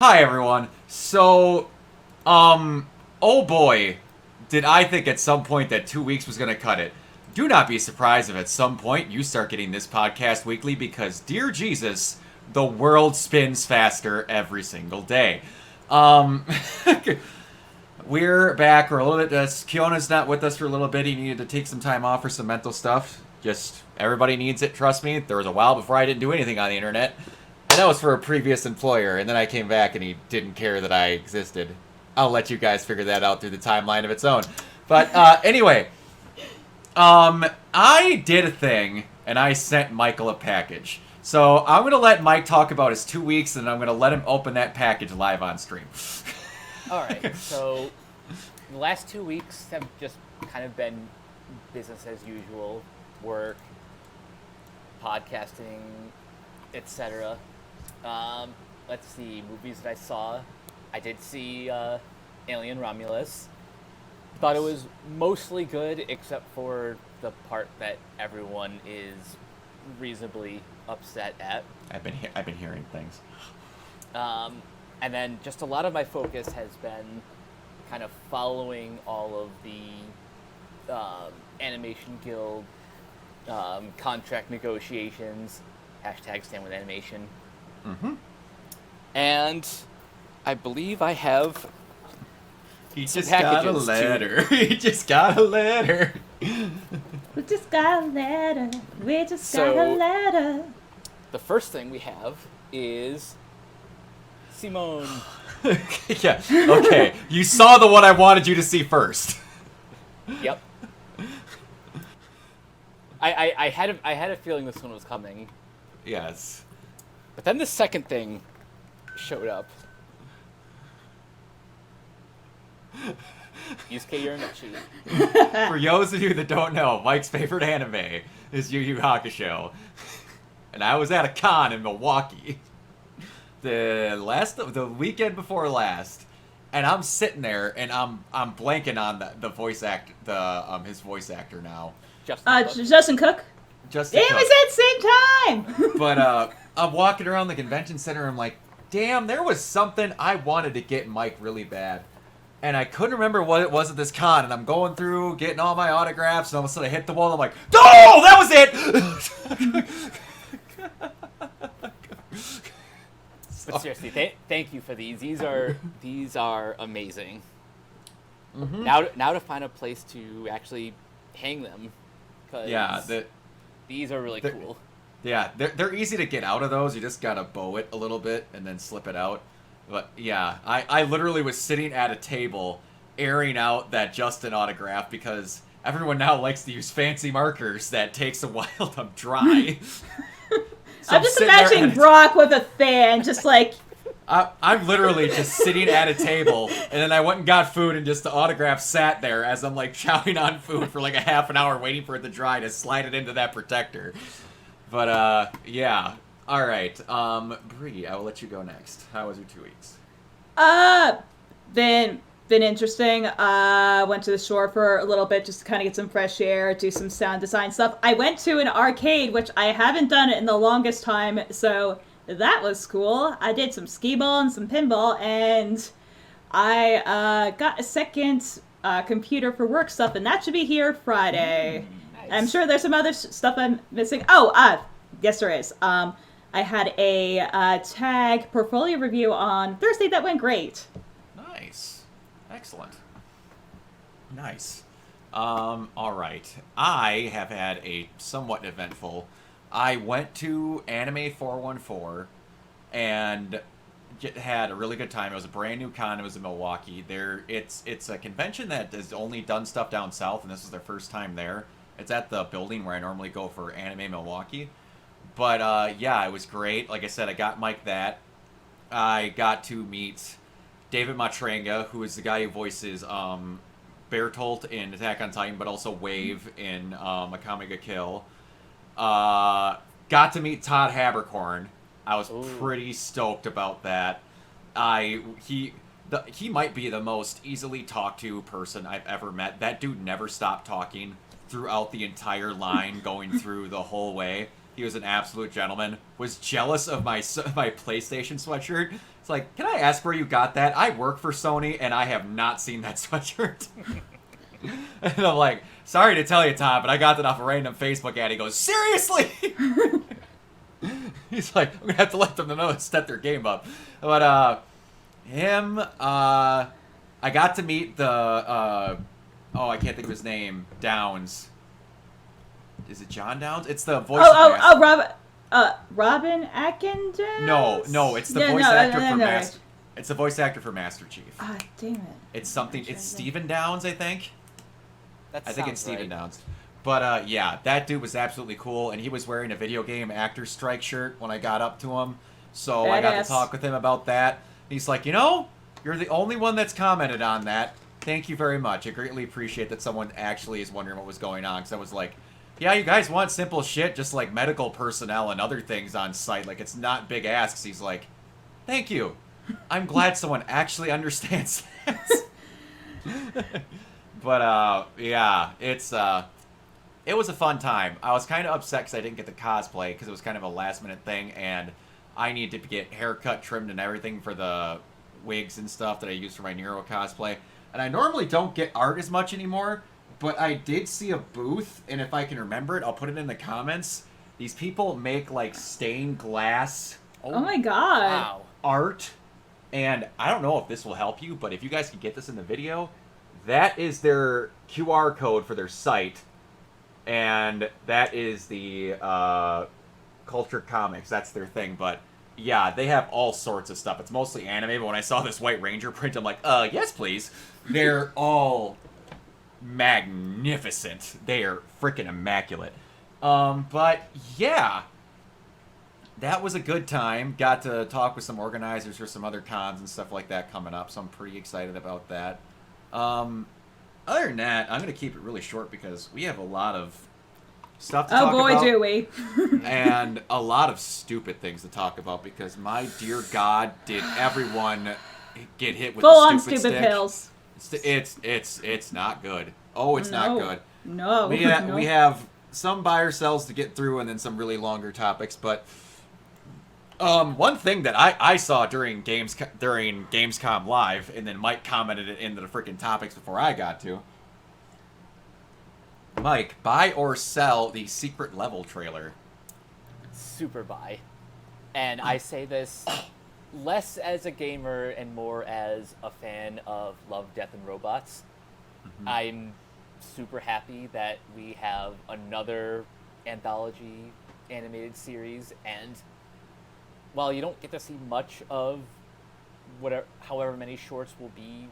Hi, everyone. So, oh boy, did I think at some point that 2 weeks was going to cut it. Do not be surprised if at some point you start getting this podcast weekly because, dear Jesus, the world spins faster every single day. Um, we're back. We're a little bit. Kiona's not with us for a little bit. He needed to take some time off for some mental stuff. Just everybody needs it. Trust me. There was a while before I didn't do anything on the internet. And that was for a previous employer, and then I came back and he didn't care that I existed. I'll let you guys figure that out through the timeline of its own. But anyway, I did a thing, and I sent Michael a package. So I'm going to let Mike talk about his 2 weeks, and I'm going to let him open that package live on stream. Alright, so the last 2 weeks have just kind of been business as usual, work, podcasting, etc. Let's see, movies that I saw. I did see Alien Romulus. Thought it was mostly good, except for the part that everyone is reasonably upset at. I've been hearing things. And then just a lot of my focus has been kind of following all of the Animation Guild contract negotiations. Hashtag stand with animation. Mm-hmm. And I believe I have. He just got a letter. He just got a letter. We just got a letter. We just got a letter. The first thing we have is Simone. Yeah. Okay. You saw the one I wanted you to see first. Yep. I had a feeling this one was coming. Yes. But then the second thing showed up. Yusuke Urameshi. For those of you that don't know, Mike's favorite anime is Yu Yu Hakusho. And I was at a con in Milwaukee. The weekend before last. And I'm sitting there and I'm blanking on the voice act his voice actor now. Justin Cook. Justin Damn, Cook. we said same time. But I'm walking around the convention center and I'm like, damn, there was something I wanted to get Mike really bad. And I couldn't remember what it was at this con. And I'm going through, getting all my autographs, and all of a sudden I hit the wall and I'm like, oh, that was it! But seriously, thank you for these. These are amazing. Mm-hmm. Now to find a place to actually hang them. Yeah, these are really cool. Yeah, they're easy to get out of those. You just gotta bow it a little bit and then slip it out. But yeah, I literally was sitting at a table airing out that Justin autograph because everyone now likes to use fancy markers that takes a while to dry. So I'm just imagining Brock with a fan, just like... I'm literally just sitting at a table, and then I went and got food, and just the autograph sat there as I'm like chowing on food for like a half an hour waiting for it to dry to slide it into that protector. But, yeah. Alright, Bree, I will let you go next. How was your 2 weeks? Been interesting. Went to the store for a little bit just to kind of get some fresh air, do some sound design stuff. I went to an arcade, which I haven't done it in the longest time, so that was cool. I did some skee-ball and some pinball, and I got a second computer for work stuff, and that should be here Friday. Nice. I'm sure there's some other stuff I'm missing. Oh, yes there is. I had a tag portfolio review on Thursday that went great. Nice. Excellent. Nice. Alright. I have had a somewhat eventful... I went to Anime 414 and had a really good time. It was a brand new con. It was in Milwaukee. It's a convention that has only done stuff down south, and this is their first time there. It's at the building where I normally go for Anime Milwaukee. But, yeah, it was great. Like I said, I got Mike that. I got to meet David Matranga, who is the guy who voices Bertolt in Attack on Titan, but also Wave in Akame ga Kill. Got to meet Todd Haberkorn. I was pretty stoked about that. He might be the most easily talked to person I've ever met. That dude never stopped talking throughout the entire line, going through the whole way. he was an absolute gentleman, was jealous of my PlayStation sweatshirt. It's like, can I ask where you got that? I work for Sony, and I have not seen that sweatshirt. And I'm like, sorry to tell you, Tom, but I got that off a random Facebook ad. He goes, seriously? He's like, I'm going to have to let them know to step their game up. But, I got to meet the, I can't think of his name, Downs. Is it John Downs? It's the voice Robin Atkins? No, it's the voice actor for Master. It's the voice actor for Master Chief. Ah, damn it. It's something. It's Stephen Downs, I think. That I think it's sounds Stephen right. Downs. But yeah, that dude was absolutely cool, and he was wearing a video game actor strike shirt when I got up to him. So I got to talk with him about that. He's like, you're the only one that's commented on that. Thank you very much. I greatly appreciate that someone actually is wondering what was going on. Because I was like, yeah, you guys want simple shit, just like medical personnel and other things on site. Like, it's not big asks. He's like, thank you. I'm glad someone actually understands that. But, yeah, it was a fun time. I was kind of upset because I didn't get the cosplay because it was kind of a last-minute thing, and I need to get haircut, trimmed, and everything for the wigs and stuff that I use for my Nero cosplay. And I normally don't get art as much anymore, but I did see a booth, and if I can remember it, I'll put it in the comments. These people make, like, stained glass Oh my god. Wow. art, and I don't know if this will help you, but if you guys can get this in the video, that is their QR code for their site, and that is the Culture Comics. That's their thing, but yeah, they have all sorts of stuff. It's mostly anime, but when I saw this White Ranger print, I'm like, yes, please. They're all magnificent. They are freaking immaculate. But yeah, that was a good time. Got to talk with some organizers for some other cons and stuff like that coming up, so I'm pretty excited about that. Other than that, I'm going to keep it really short because we have a lot of stuff to talk about. Oh boy, do we. And a lot of stupid things to talk about because, my dear God, did everyone get hit with Full the on stupid stupid stick? pills. It's not good. Oh, it's not good. No. We have some buyer sells to get through and then some really longer topics, but one thing that I saw during Gamescom Live, and then Mike commented it into the freaking topics before I got to. Mike, buy or sell the secret level trailer? Super buy. And I say this less as a gamer and more as a fan of Love, Death, and Robots. Mm-hmm. I'm super happy that we have another anthology animated series, and while you don't get to see much of however many shorts will be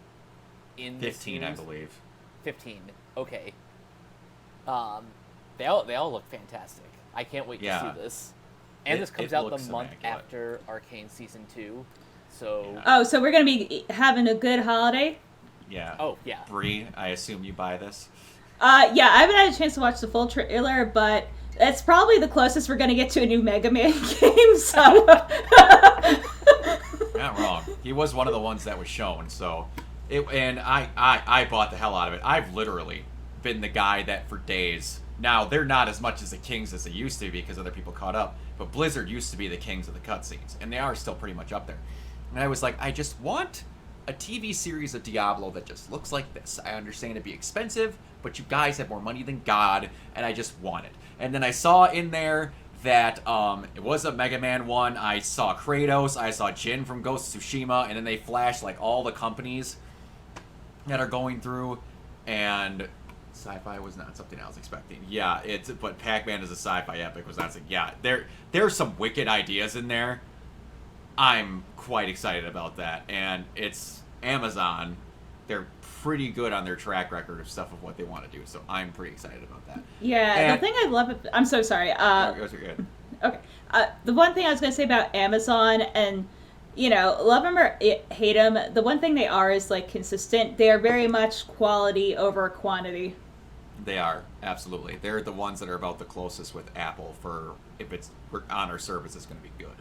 in 15, the I series, believe. 15. Okay. They all look fantastic. I can't wait to see this. And this comes out the month after Arcane Season 2. So Yeah. Oh, so we're gonna be having a good holiday? Yeah. Oh, yeah. Bree, I assume you buy this? Yeah, I haven't had a chance to watch the full trailer, but it's probably the closest we're gonna get to a new Mega Man game, so... Not wrong. He was one of the ones that was shown, so... I bought the hell out of it. I've literally been the guy that for days... Now, they're not as much as the kings as they used to be because other people caught up, but Blizzard used to be the kings of the cutscenes, and they are still pretty much up there. And I was like, I just want a TV series of Diablo that just looks like this. I understand it'd be expensive, but you guys have more money than God, and I just want it. And then I saw in there that it was a Mega Man one. I saw Kratos, I saw Jin from Ghost of Tsushima, and then they flashed like all the companies that are going through, and sci-fi was not something I was expecting. Yeah, but Pac-Man is a sci-fi epic was not something. Yeah, there's some wicked ideas in there. I'm quite excited about that, and it's Amazon. They're pretty good on their track record of stuff of what they want to do, so I'm pretty excited about that. Yeah, And- the thing I love... I'm so sorry. Those are good. Okay. The one thing I was going to say about Amazon, and, love them or hate them, the one thing they are is, consistent. They are very much quality over quantity. They are, absolutely. They're the ones that are about the closest with Apple for if it's on our service, it's going to be good.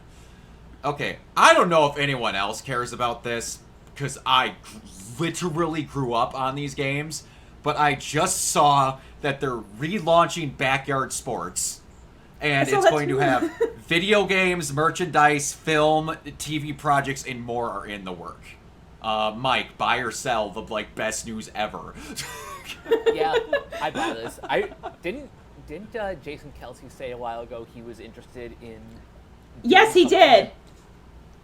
Okay, I don't know if anyone else cares about this, because I literally grew up on these games, but I just saw that they're relaunching Backyard Sports, And So it's that's going to have video games, merchandise, film, TV projects, and more are in the work. Mike, buy or sell, the best news ever. Yeah, I buy this. I didn't Jason Kelsey say a while ago he was interested in? Yes, he something? did.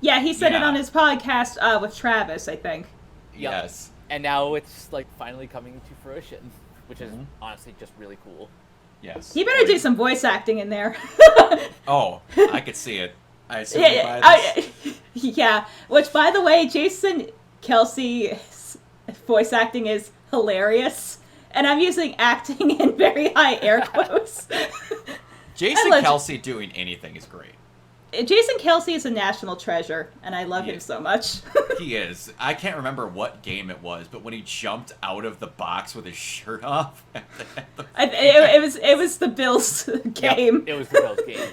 Yeah, he said it Yeah. on his podcast with Travis, I think. Yep. Yes. And now it's finally coming to fruition, which is honestly just really cool. Yes. He better do some voice acting in there. Oh, I could see it. I assume you buy this. Yeah, which, by the way, Jason Kelsey's voice acting is hilarious. And I'm using acting in very high air quotes. Jason love- Kelsey doing anything is great. Jason Kelsey is a national treasure, and I love Yeah. him so much. He is. I can't remember what game it was, but when he jumped out of the box with his shirt off. It was the Bills game. Yep, it was the Bills game.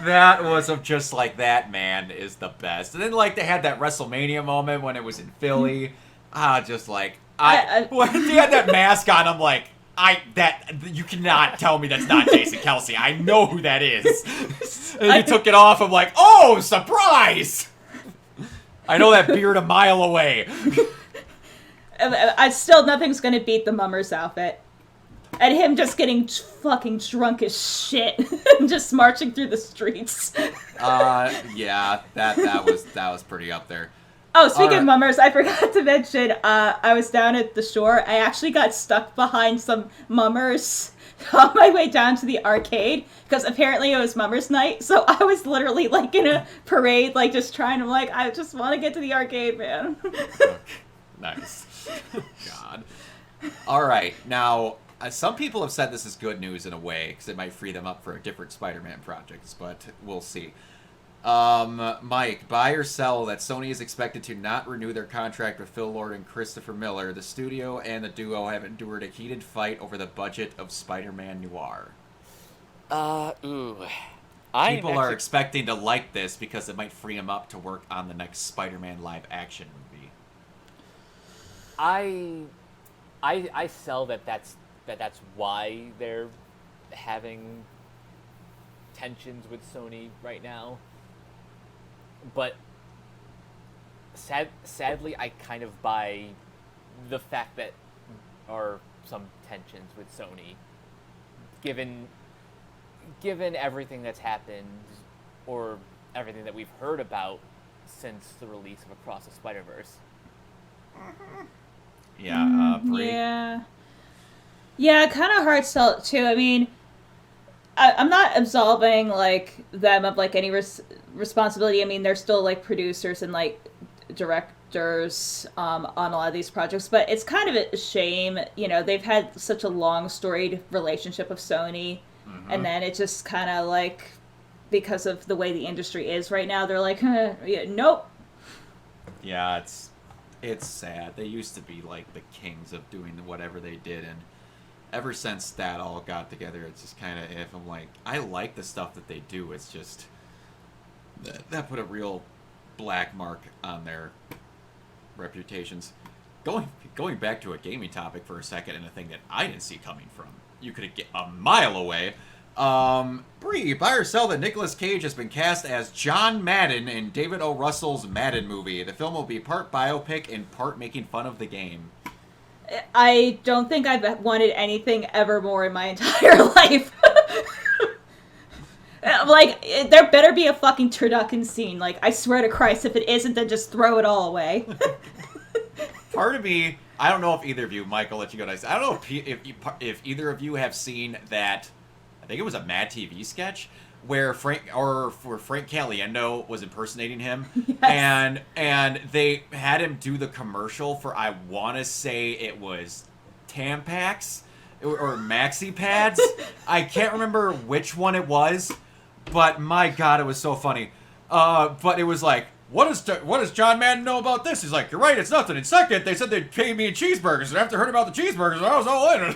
That was just that man is the best. And then they had that WrestleMania moment when it was in Philly. When he had that mask on, I'm like, you cannot tell me that's not Jason Kelsey. I know who that is. And he took it off. I'm like, oh, surprise! I know that beard a mile away. Nothing's gonna beat the Mummer's outfit. And him just getting fucking drunk as shit and just marching through the streets. Yeah, that was pretty up there. Oh, speaking of Alright. mummers, I forgot to mention, I was down at the shore. I actually got stuck behind some mummers on my way down to the arcade, because apparently it was mummers night, so I was literally, in a parade, just trying to, I just want to get to the arcade, man. Nice. God. All right, now, some people have said this is good news in a way, because it might free them up for different Spider-Man projects, but we'll see. Mike, buy or sell that Sony is expected to not renew their contract with Phil Lord and Christopher Miller. The studio and the duo have endured a heated fight over the budget of Spider-Man Noir. People are expecting to like this because it might free them up to work on the next Spider-Man live-action movie. I sell that's why they're having tensions with Sony right now. But sadly, I kind of buy the fact that are some tensions with Sony, given everything that's happened, or everything that we've heard about since the release of Across the Spider-Verse. Yeah, Brie? Yeah, kind of hard sell too. I mean, I'm not absolving them of any responsibility. I mean, they're still producers and directors on a lot of these projects, but it's kind of a shame. They've had such a long storied relationship with Sony, and then it just kind of because of the way the industry is right now, they're yeah, nope. Yeah, it's sad. They used to be the kings of doing whatever they did, and ever since that all got together, it's just kind of if I'm I like the stuff that they do. It's just that put a real black mark on their reputations. Going back to a gaming topic for a second, and a thing that I didn't see coming from you could get a mile away. Bree, buy or sell that Nicolas Cage has been cast as John Madden in David O. Russell's Madden movie. The film will be part biopic and part making fun of the game. I don't think I've wanted anything ever more in my entire life. There better be a fucking turducken scene. I swear to Christ, if it isn't, then just throw it all away. Part of me, I don't know if either of you, Mike, I'll let you go next. I don't know if either of you have seen that, I think it was a Mad TV sketch, where Frank Caliendo was impersonating him, Yes. and they had him do the commercial for, I want to say it was Tampax or Maxi Pads. I can't remember which one it was, but my God, it was so funny. But it was what does John Madden know about this? He's like, you're right, it's nothing. In second, they said they'd pay me in cheeseburgers, and after I heard about the cheeseburgers, I was all in.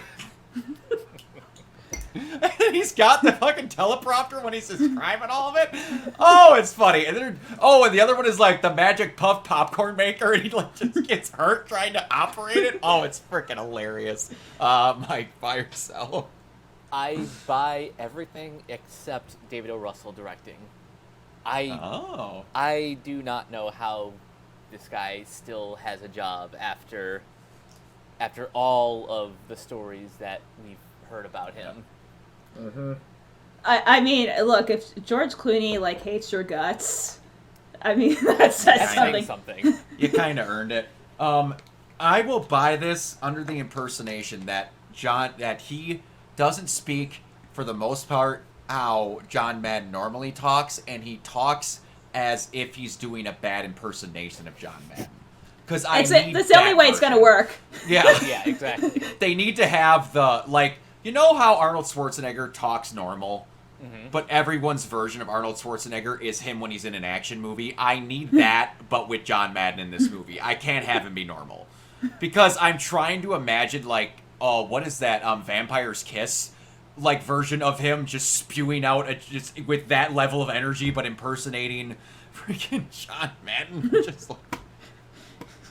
And he's got the fucking teleprompter when he's describing all of it. Oh, it's funny. And then, and the other one is the Magic Puff popcorn maker, and he just gets hurt trying to operate it. Oh, it's freaking hilarious. Mike, buy or sell? I buy everything except David O. Russell directing. I do not know how this guy still has a job after all of the stories that we've heard about him. Mm-hmm. I mean, look, if George Clooney hates your guts, I mean that's something. You kind of earned it. I will buy this under the impersonation that he doesn't speak for the most part how John Madden normally talks, and he talks as if he's doing a bad impersonation of John Madden. Because that's the only way it's gonna work. Yeah, yeah, exactly. They need to have the you know how Arnold Schwarzenegger talks normal, but everyone's version of Arnold Schwarzenegger is him when he's in an action movie. I need that, but with John Madden in this movie. I can't have him be normal because I'm trying to imagine what is that Vampire's Kiss version of him just spewing out just with that level of energy, but impersonating freaking John Madden. Just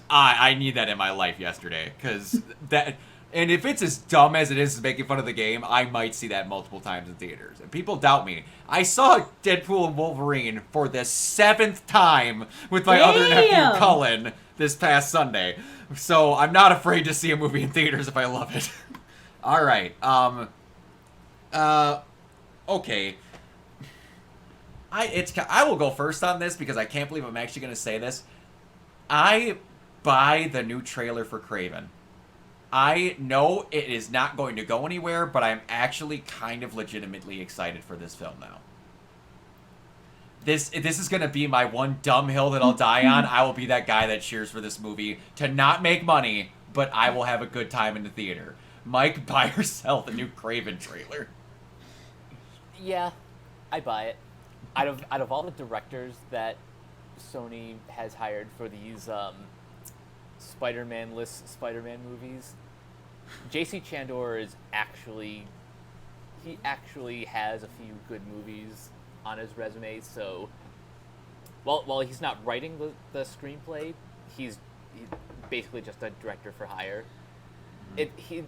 I need that in my life yesterday, because that. And if it's as dumb as it is making fun of the game, I might see that multiple times in theaters. And people doubt me. I saw Deadpool and Wolverine for the 7th time with my other nephew Cullen this past Sunday. So I'm not afraid to see a movie in theaters if I love it. All right. Okay. I will go first on this because I can't believe I'm actually going to say this. I buy the new trailer for Kraven. I know it is not going to go anywhere, but I'm actually kind of legitimately excited for this film now. This is going to be my one dumb hill that I'll die on. I will be that guy that cheers for this movie to not make money, but I will have a good time in the theater. Mike, buy or sell the new Kraven trailer. Yeah, I buy it. Out of all the directors that Sony has hired for these Spider-Man-less Spider-Man movies, J.C. Chandor he actually has a few good movies on his resume. So, while he's not writing the screenplay, he's basically just a director for hire. He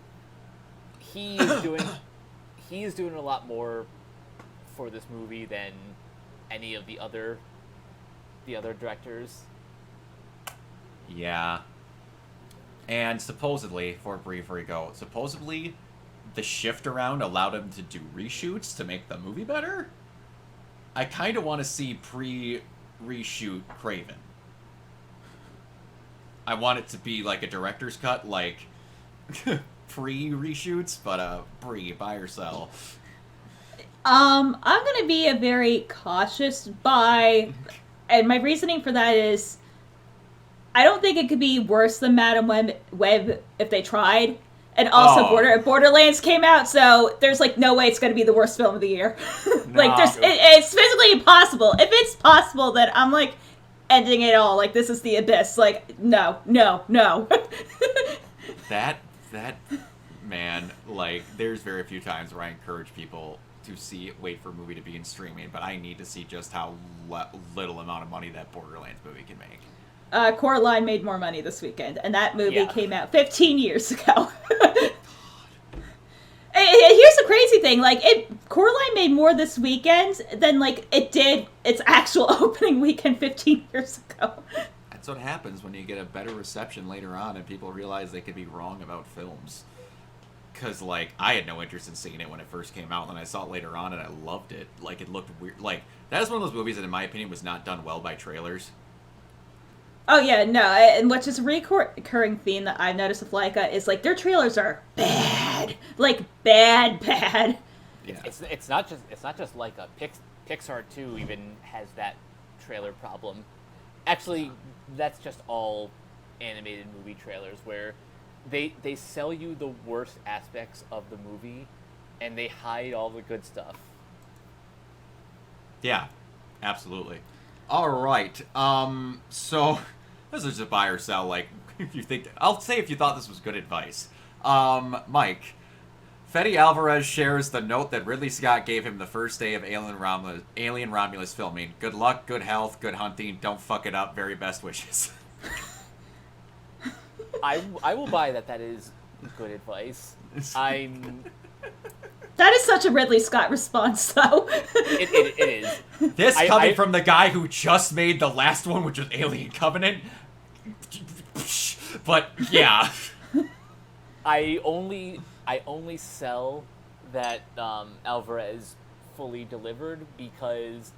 is doing a lot more for this movie than any of the other directors. Yeah. And supposedly, before you go, supposedly the shift around allowed him to do reshoots to make the movie better? I kind of want to see pre-reshoot Kraven. I want it to be like a director's cut, pre-reshoots, but buy or sell. I'm gonna be a very cautious buy, and my reasoning for that is I don't think it could be worse than Madam Web if they tried. And also, Borderlands came out, so there's no way it's going to be the worst film of the year. It's physically impossible. If it's possible, then I'm ending it all. This is the abyss. No. That man, there's very few times where I encourage people to wait for a movie to be in streaming, but I need to see just how little amount of money that Borderlands movie can make. Coraline made more money this weekend, and that movie came out 15 years ago. Here's the crazy thing, Coraline made more this weekend than, it did its actual opening weekend 15 years ago. That's what happens when you get a better reception later on and people realize they could be wrong about films. Because, I had no interest in seeing it when it first came out, and then I saw it later on, and I loved it. It looked weird. That is one of those movies that, in my opinion, was not done well by trailers. Oh, yeah, no, and which is a recurring theme that I've noticed with Laika is, their trailers are bad. Bad. Yeah. It's not just Laika. Pixar, too, even has that trailer problem. Actually, that's just all animated movie trailers, where they sell you the worst aspects of the movie, and they hide all the good stuff. Yeah, absolutely. All right. So this is a buy or sell. If you think, I'll say if you thought this was good advice. Mike, Fede Alvarez shares the note that Ridley Scott gave him the first day of Alien Romulus filming. Good luck, good health, good hunting. Don't fuck it up. Very best wishes. I will buy that is good advice. That is such a Ridley Scott response, though. It is. This coming from the guy who just made the last one, which was Alien Covenant. But yeah, I only sell that Alvarez fully delivered because,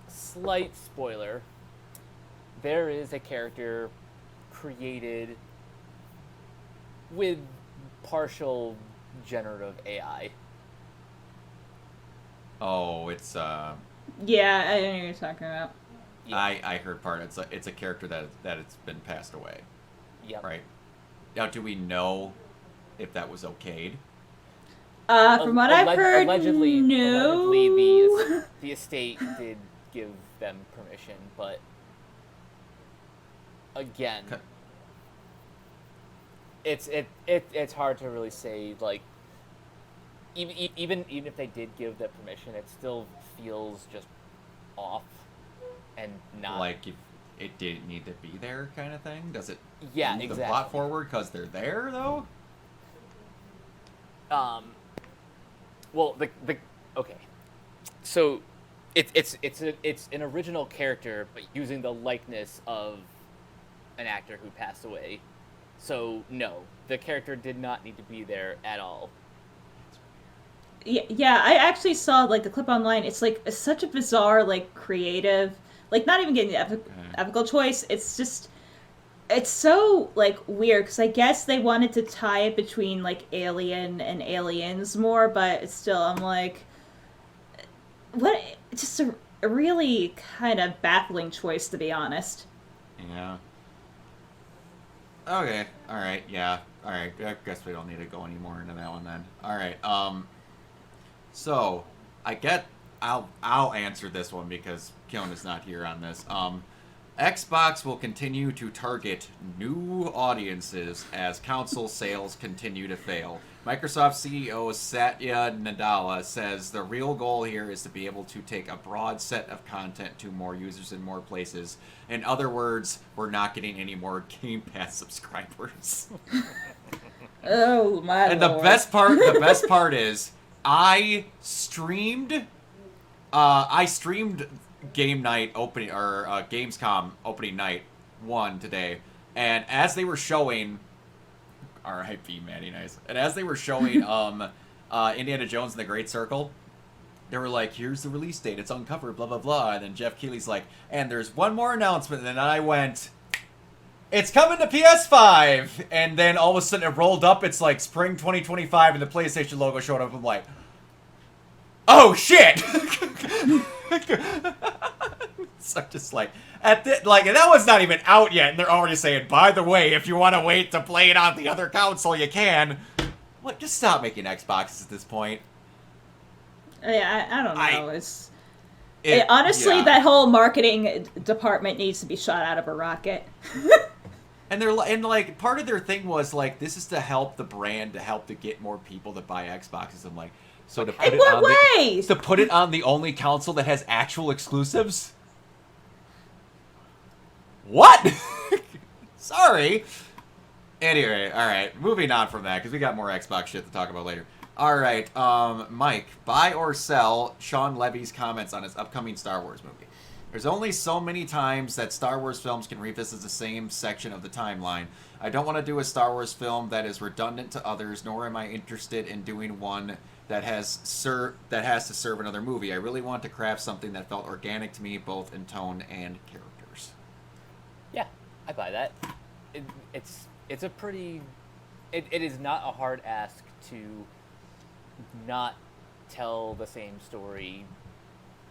slight spoiler, there is a character created with partial generative AI. oh, it's Yeah, I know what you're talking about. Yeah. I heard part. It's a character that it's been passed away, Yep. right? Now, do we know if that was okayed? From what I've heard, allegedly, no. the estate did give them permission, but again, Okay. it's hard to really say. Like, even if they did give the permission, it still feels just off and not Like if it didn't need to be there, kind of thing. Does it Yeah, move the exactly. plot forward because they're there though? Well, the okay, so it's an original character, but using the likeness of an actor who passed away. So no, the character did not need to be there at all. Yeah, I actually saw like the clip online. It's like such a bizarre, like creative, like not even getting the ethical choice. It's just, it's so like weird because I guess they wanted to tie it between like Alien and Aliens more, but it's still, I'm like, what? Just a really kind of baffling choice, to be honest. Yeah. Okay. All right. Yeah. All right. I guess we don't need to go any more into that one then. All right. So I'll answer this one because Kyona's not here on this. Xbox will continue to target new audiences as console sales continue to fail. Microsoft CEO Satya Nadella says the real goal here is to be able to take a broad set of content to more users in more places. In other words, we're not getting any more Game Pass subscribers. Oh my And lord. the best part is I streamed game night opening or Gamescom opening night 1 today, and as they were showing R.I.P. Matty Nice, and as they were showing Indiana Jones and the Great Circle, they were like, here's the release date, it's uncovered, blah blah blah, and then Jeff Keighley's like, and there's one more announcement, and then I went, it's coming to PS5, and then all of a sudden it rolled up, it's like spring 2025, and the PlayStation logo showed up. I'm like, oh shit! So I'm just like, and that was not even out yet, and they're already saying, by the way, if you want to wait to play it on the other console, you can. What? Just stop making Xboxes at this point. Yeah, I don't know. Honestly, That whole marketing department needs to be shot out of a rocket. And like part of their thing was like, this is to help the brand, to help to get more people to buy Xboxes. I'm like, so to put In what ways? to put it on the only console that has actual exclusives? What? Sorry. Anyway, all right, moving on from that because we got more Xbox shit to talk about later. All right, Mike, buy or sell Sean Levy's comments on his upcoming Star Wars movie. There's only so many times that Star Wars films can revisit the same section of the timeline. I don't want to do a Star Wars film that is redundant to others, nor am I interested in doing one that has to serve another movie. I really want to craft something that felt organic to me, both in tone and characters. Yeah, I buy that. It's a pretty. It is not a hard ask to not tell the same story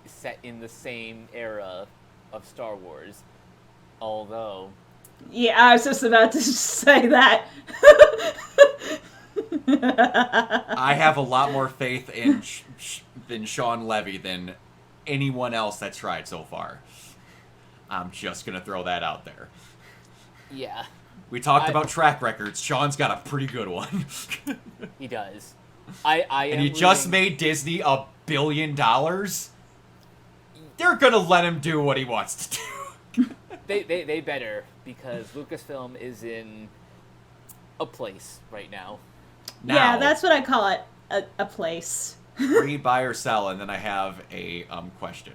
set in the same era of Star Wars, although Yeah, I was just about to say that. I have a lot more faith in Sean Levy than anyone else that's tried so far. I'm just gonna throw that out there. yeah, We talked about track records. Sean's got a pretty good one. he does. I And am he just rooting- made Disney $1 billion. They're gonna let him do what he wants to do. They better, because Lucasfilm is in a place right now. Now, Yeah, that's what I call it. a place. Brie, buy or sell, and then I have a question.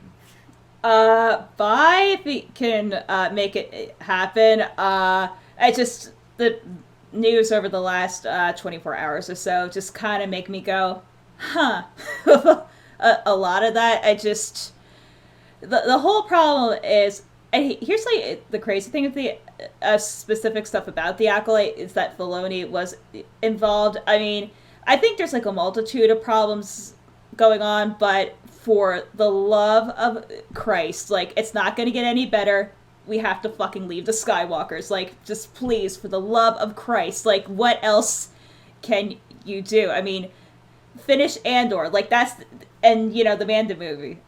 Buy if we can make it happen. I just the news over the last 24 hours or so just kind of make me go, huh. A lot of that, the whole problem is, and here's like the crazy thing of the specific stuff about the Acolyte is that Filoni was involved. I mean, I think there's like a multitude of problems going on, but for the love of Christ, like, it's not going to get any better. We have to fucking leave the Skywalkers. Like, just please, for the love of Christ, like, what else can you do? I mean, finish Andor, like, and, you know, the Mando movie.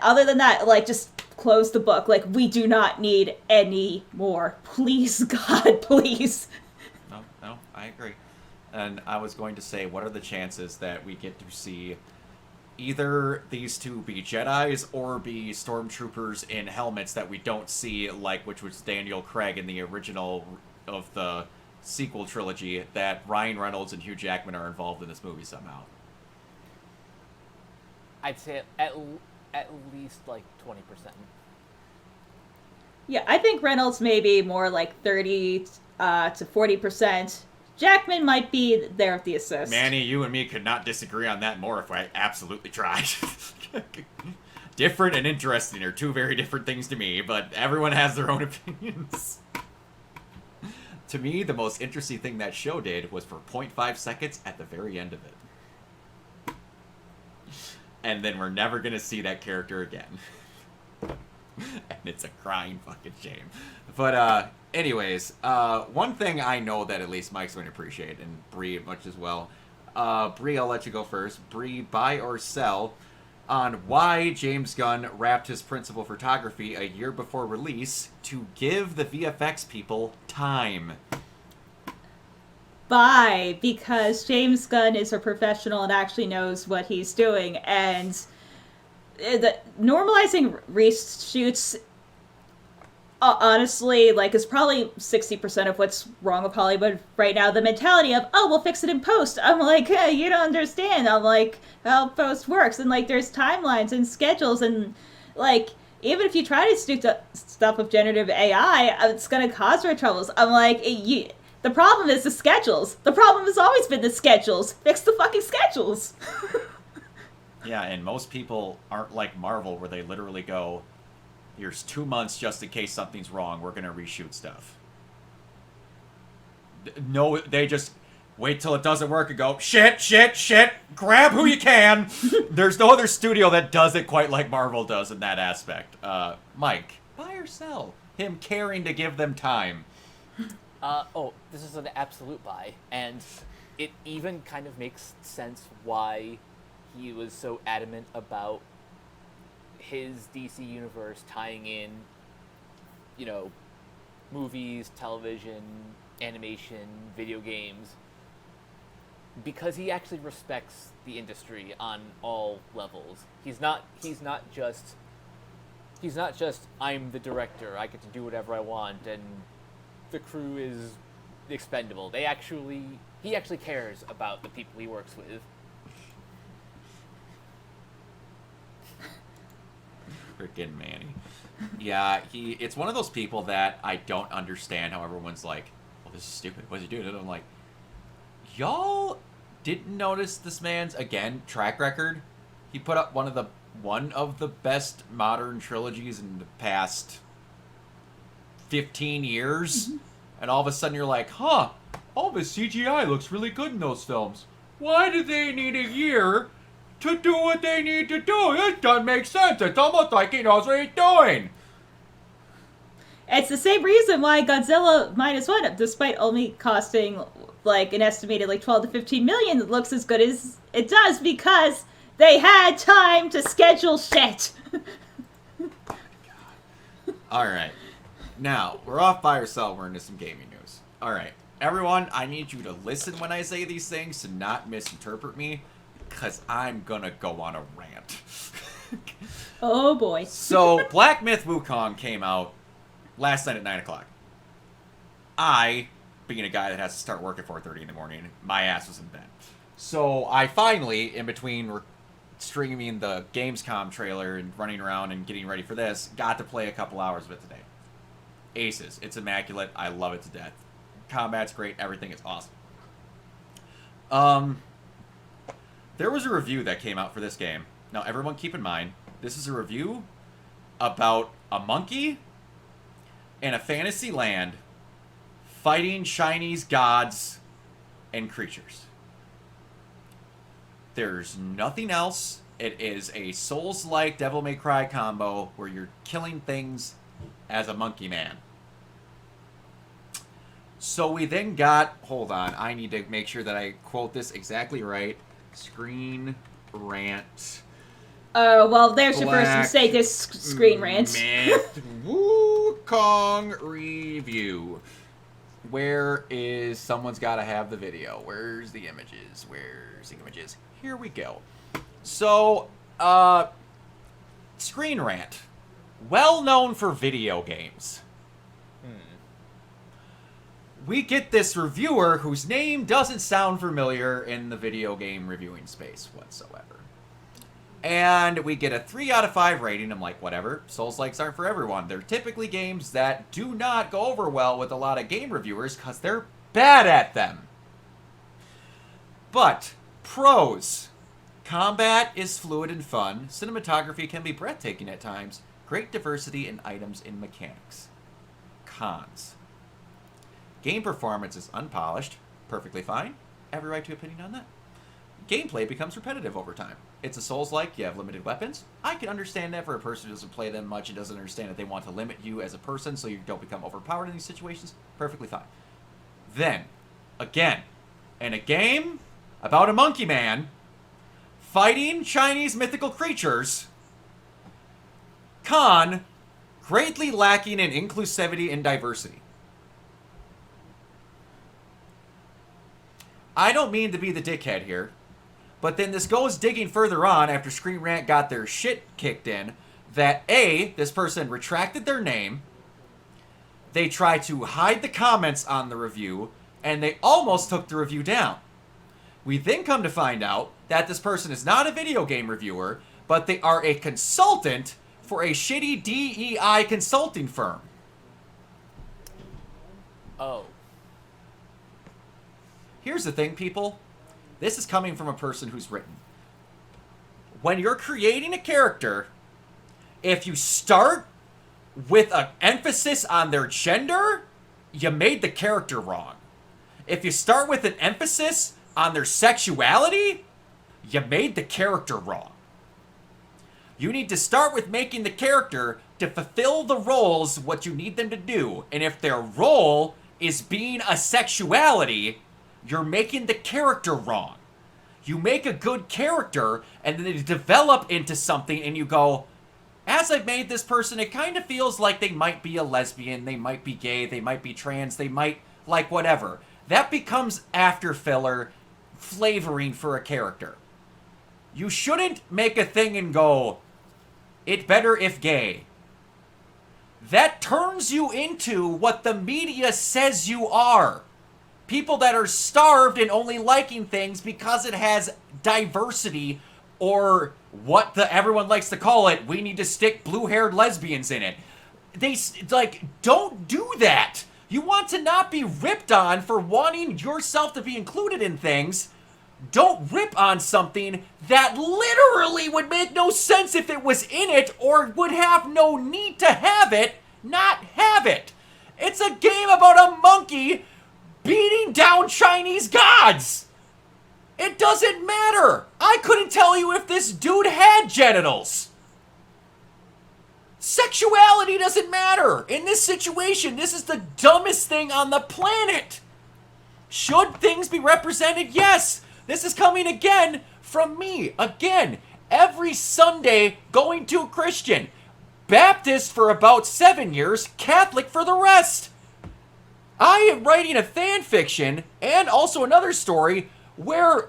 Other than that, like, just close the book. Like, we do not need any more. Please, God, please. No, I agree. And I was going to say, what are the chances that we get to see either these two be Jedis or be stormtroopers in helmets that we don't see, like which was Daniel Craig in the original of the sequel trilogy, that Ryan Reynolds and Hugh Jackman are involved in this movie somehow? I'd say at least like 20%. Yeah, I think Reynolds may be more like 30 to 40%. Jackman might be there with the assist. Manny, you and me could not disagree on that more if I absolutely tried. Different and interesting are two very different things to me, but everyone has their own opinions. To me, the most interesting thing that show did was for 0.5 seconds at the very end of it. And then we're never going to see that character again. And it's a crying fucking shame. But, anyways, one thing I know that at least Mike's going to appreciate, and Bree much as well. Bree, I'll let you go first. Bree, buy or sell on why James Gunn wrapped his principal photography a year before release to give the VFX people time. Buy, because James Gunn is a professional and actually knows what he's doing, and normalizing reshoots, honestly, like, is probably 60% of what's wrong with Hollywood right now. The mentality of, oh, we'll fix it in post. I'm like, hey, you don't understand. I'm like, how post works. And, like, there's timelines and schedules. And, like, even if you try to do stuff with generative AI, it's going to cause real troubles. I'm like, the problem is the schedules. The problem has always been the schedules. Fix the fucking schedules. Yeah, and most people aren't like Marvel, where they literally go, here's 2 months just in case something's wrong. We're going to reshoot stuff. No, they just wait till it doesn't work and go, shit, grab who you can. There's no other studio that does it quite like Marvel does in that aspect. Mike, buy or sell? Him caring to give them time. This is an absolute buy. And it even kind of makes sense why he was so adamant about his DC universe tying in, you know, movies, television, animation, video games, because he actually respects the industry on all levels. He's not just I'm the director, I get to do whatever I want, and the crew is expendable. He actually cares about the people he works with. Freaking Manny. Yeah, it's one of those people that I don't understand how everyone's like, well, this is stupid. What's he doing? And I'm like, y'all didn't notice this man's, again, track record? He put up one of the best modern trilogies in the past 15 years. Mm-hmm. And all of a sudden you're like, huh, all the CGI looks really good in those films. Why do they need a year to do what they need to do? It doesn't make sense. It's almost like he knows what he's doing. It's the same reason why Godzilla -1, despite only costing like an estimated like 12 to 15 million, it looks as good as it does because they had time to schedule shit. All right. Now, we're off buy or sell. We're into some gaming news. All right. Everyone, I need you to listen when I say these things to not misinterpret me, because I'm going to go on a rant. Oh, boy. So, Black Myth Wukong came out last night at 9 o'clock. I, being a guy that has to start work at 4:30 in the morning, my ass was in bed. So I finally, in between streaming the Gamescom trailer and running around and getting ready for this, got to play a couple hours of it today. Aces. It's immaculate. I love it to death. Combat's great. Everything is awesome. There was a review that came out for this game. Now, everyone keep in mind, this is a review about a monkey in a fantasy land fighting Chinese gods and creatures. There's nothing else. It is a Souls-like Devil May Cry combo where you're killing things as a monkey man. So we then got... Hold on. I need to make sure that I quote this exactly right. Screen Rant. Oh, well, there's your first mistake. This Screen Rant. Myth Wukong review. Where is... Someone's got to have the video. Where's the images? Where's the images? Here we go. So, Screen Rant. Well known for video games. We get this reviewer whose name doesn't sound familiar in the video game reviewing space whatsoever. And we get a 3 out of 5 rating. I'm like, whatever. Souls-likes aren't for everyone. They're typically games that do not go over well with a lot of game reviewers because they're bad at them. But, pros. Combat is fluid and fun. Cinematography can be breathtaking at times. Great diversity in items and mechanics. Cons. Game performance is unpolished. Perfectly fine. Every right to opinion on that. Gameplay becomes repetitive over time. It's a Souls-like, you have limited weapons. I can understand that for a person who doesn't play them much and doesn't understand that they want to limit you as a person so you don't become overpowered in these situations. Perfectly fine. Then, again, in a game about a monkey man fighting Chinese mythical creatures, con, greatly lacking in inclusivity and diversity. I don't mean to be the dickhead here, but then this goes digging further on after Screen Rant got their shit kicked in, that A, this person retracted their name, they tried to hide the comments on the review, and they almost took the review down. We then come to find out that this person is not a video game reviewer, but they are a consultant for a shitty DEI consulting firm. Oh. Here's the thing, people. This is coming from a person who's written. When you're creating a character, if you start with an emphasis on their gender, you made the character wrong. If you start with an emphasis on their sexuality, you made the character wrong. You need to start with making the character to fulfill the roles what you need them to do. And if their role is being a sexuality, you're making the character wrong. You make a good character, and then they develop into something, and you go, as I've made this person, it kind of feels like they might be a lesbian, they might be gay, they might be trans, they might like whatever. That becomes after filler flavoring for a character. You shouldn't make a thing and go, it better if gay. That turns you into what the media says you are. People that are starved and only liking things because it has diversity, or what everyone likes to call it, we need to stick blue-haired lesbians in it. They, don't do that. You want to not be ripped on for wanting yourself to be included in things. Don't rip on something that literally would make no sense if it was in it, or would have no need to have it, not have it. It's a game about a monkey beating down Chinese gods. It doesn't matter. I couldn't tell you if this dude had genitals. Sexuality doesn't matter. In this situation, this is the dumbest thing on the planet. Should things be represented? Yes. This is coming again from me. Again, every Sunday going to a Christian. Baptist for about 7 years, Catholic for the rest. I am writing a fan fiction and also another story where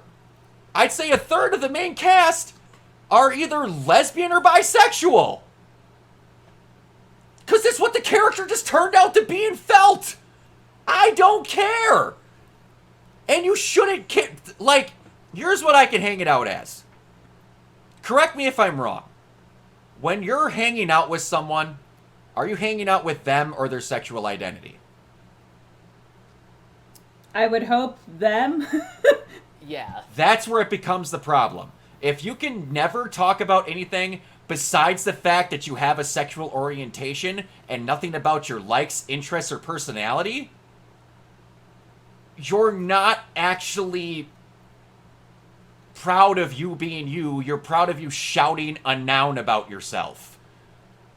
I'd say a third of the main cast are either lesbian or bisexual. Because that's what the character just turned out to be and felt. I don't care. And you shouldn't care. Here's what I can hang it out as. Correct me if I'm wrong. When you're hanging out with someone, are you hanging out with them or their sexual identity? I would hope them. Yeah. That's where it becomes the problem. If you can never talk about anything besides the fact that you have a sexual orientation and nothing about your likes, interests, or personality, you're not actually proud of you being you. You're proud of you shouting a noun about yourself.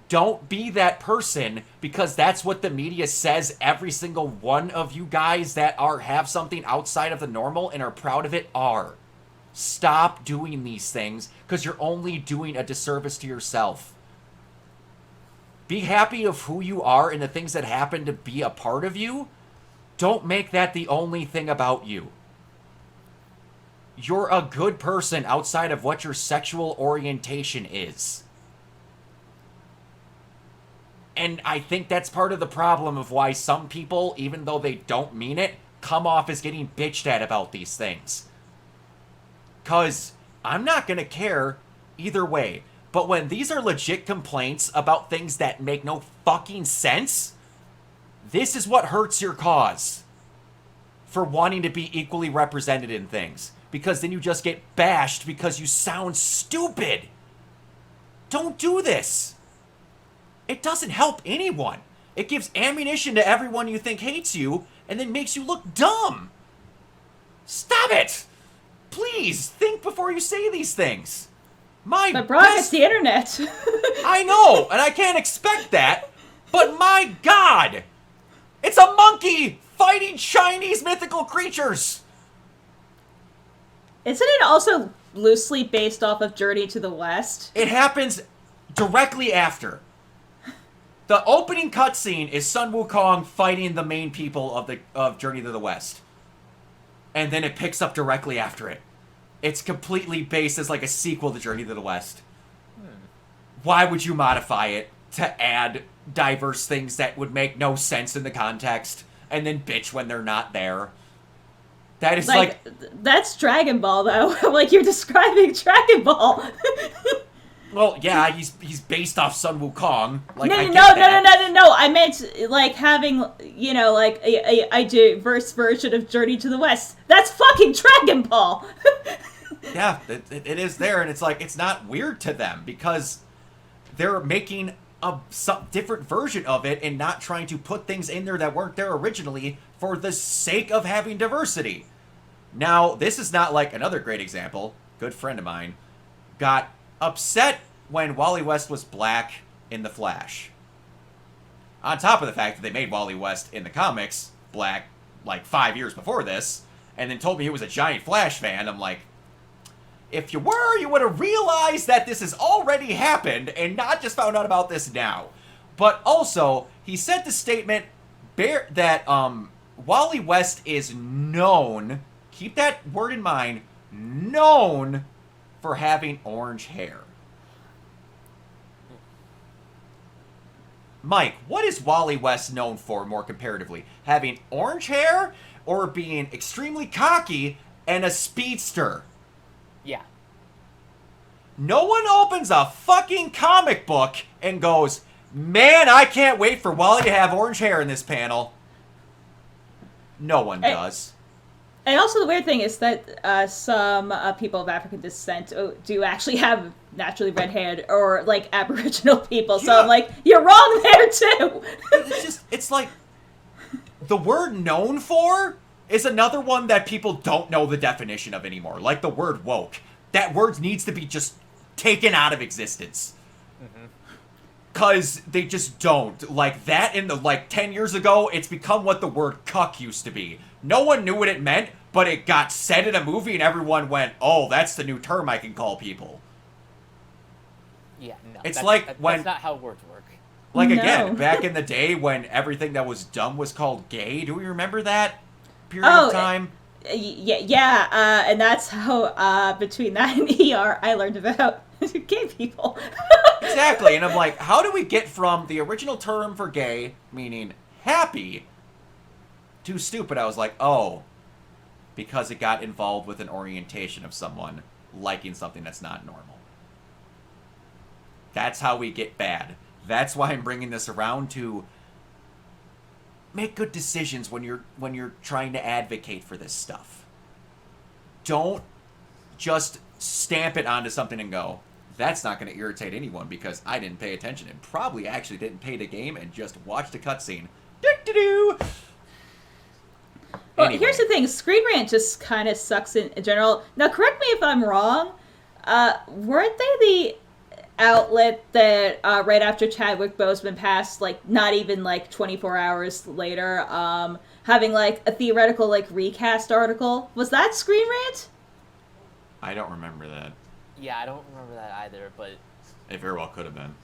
Don't be that person, because that's what the media says every single one of you guys that have something outside of the normal and are proud of it are. Stop doing these things, because you're only doing a disservice to yourself. Be happy of who you are and the things that happen to be a part of you. Don't make that the only thing about you. You're a good person outside of what your sexual orientation is. And I think that's part of the problem of why some people, even though they don't mean it, come off as getting bitched at about these things. Because I'm not going to care either way. But when these are legit complaints about things that make no fucking sense, this is what hurts your cause for wanting to be equally represented in things. Because then you just get bashed because you sound stupid. Don't do this. It doesn't help anyone. It gives ammunition to everyone you think hates you and then makes you look dumb. Stop it. Please, think before you say these things. But Brock, it's the internet. I know, and I can't expect that. But my God. It's a monkey fighting Chinese mythical creatures. Isn't it also loosely based off of Journey to the West? It happens directly after. The opening cutscene is Sun Wukong fighting the main people of Journey to the West. And then it picks up directly after it. It's completely based as like a sequel to Journey to the West. Why would you modify it to add diverse things that would make no sense in the context and then bitch when they're not there? That is like that's Dragon Ball, though. Like, you're describing Dragon Ball. Well, yeah, he's based off Sun Wukong. Like, No. I meant, like, having, you know, like, a diverse version of Journey to the West. That's fucking Dragon Ball! Yeah, it is there, and it's like, it's not weird to them, because they're making some different version of it and not trying to put things in there that weren't there originally for the sake of having diversity. Now, this is not like another great example. Good friend of mine got upset when Wally West was black in The Flash. On top of the fact that they made Wally West in the comics black like 5 years before this, and then told me he was a giant Flash fan. I'm like, if you were, you would have realized that this has already happened and not just found out about this now. But also, he said the statement that Wally West is known, keep that word in mind, known for having orange hair. Mike, what is Wally West known for more comparatively? Having orange hair or being extremely cocky and a speedster? Yeah. No one opens a fucking comic book and goes, man, I can't wait for Wally to have orange hair in this panel. No one does. And also the weird thing is that some people of African descent do actually have naturally red-haired or, like, Aboriginal people. So Yeah. I'm like, you're wrong there, too! It's like, the word known for is another one that people don't know the definition of anymore. Like the word woke. That word needs to be just taken out of existence. Because they just don't. Like, that in the, 10 years ago, it's become what the word cuck used to be. No one knew what it meant, but it got said in a movie and everyone went, oh, that's the new term I can call people. Yeah, no. It's that's not how words work. Like, No. again, back in the day when everything that was dumb was called gay. Do we remember that period of time? Yeah, and that's how, between that and ER, I learned about gay people. Exactly, and I'm like, how do we get from the original term for gay, meaning happy, to stupid? I was like, oh, because it got involved with an orientation of someone liking something that's not normal. That's how we get bad. That's why I'm bringing this around to make good decisions when you're trying to advocate for this stuff. Don't just stamp it onto something and go, that's not going to irritate anyone because I didn't pay attention and probably actually didn't pay the game and just watched a cutscene. Do-do-do! Well, Anyway. here's the thing. Screen Rant just kind of sucks in general. Now, correct me if I'm wrong. Weren't they the outlet that right after Chadwick Boseman passed, like not even like 24 hours later, having like a theoretical like recast article? Was that Screen Rant? I don't remember that. Yeah, I don't remember that either, but It very well could have been.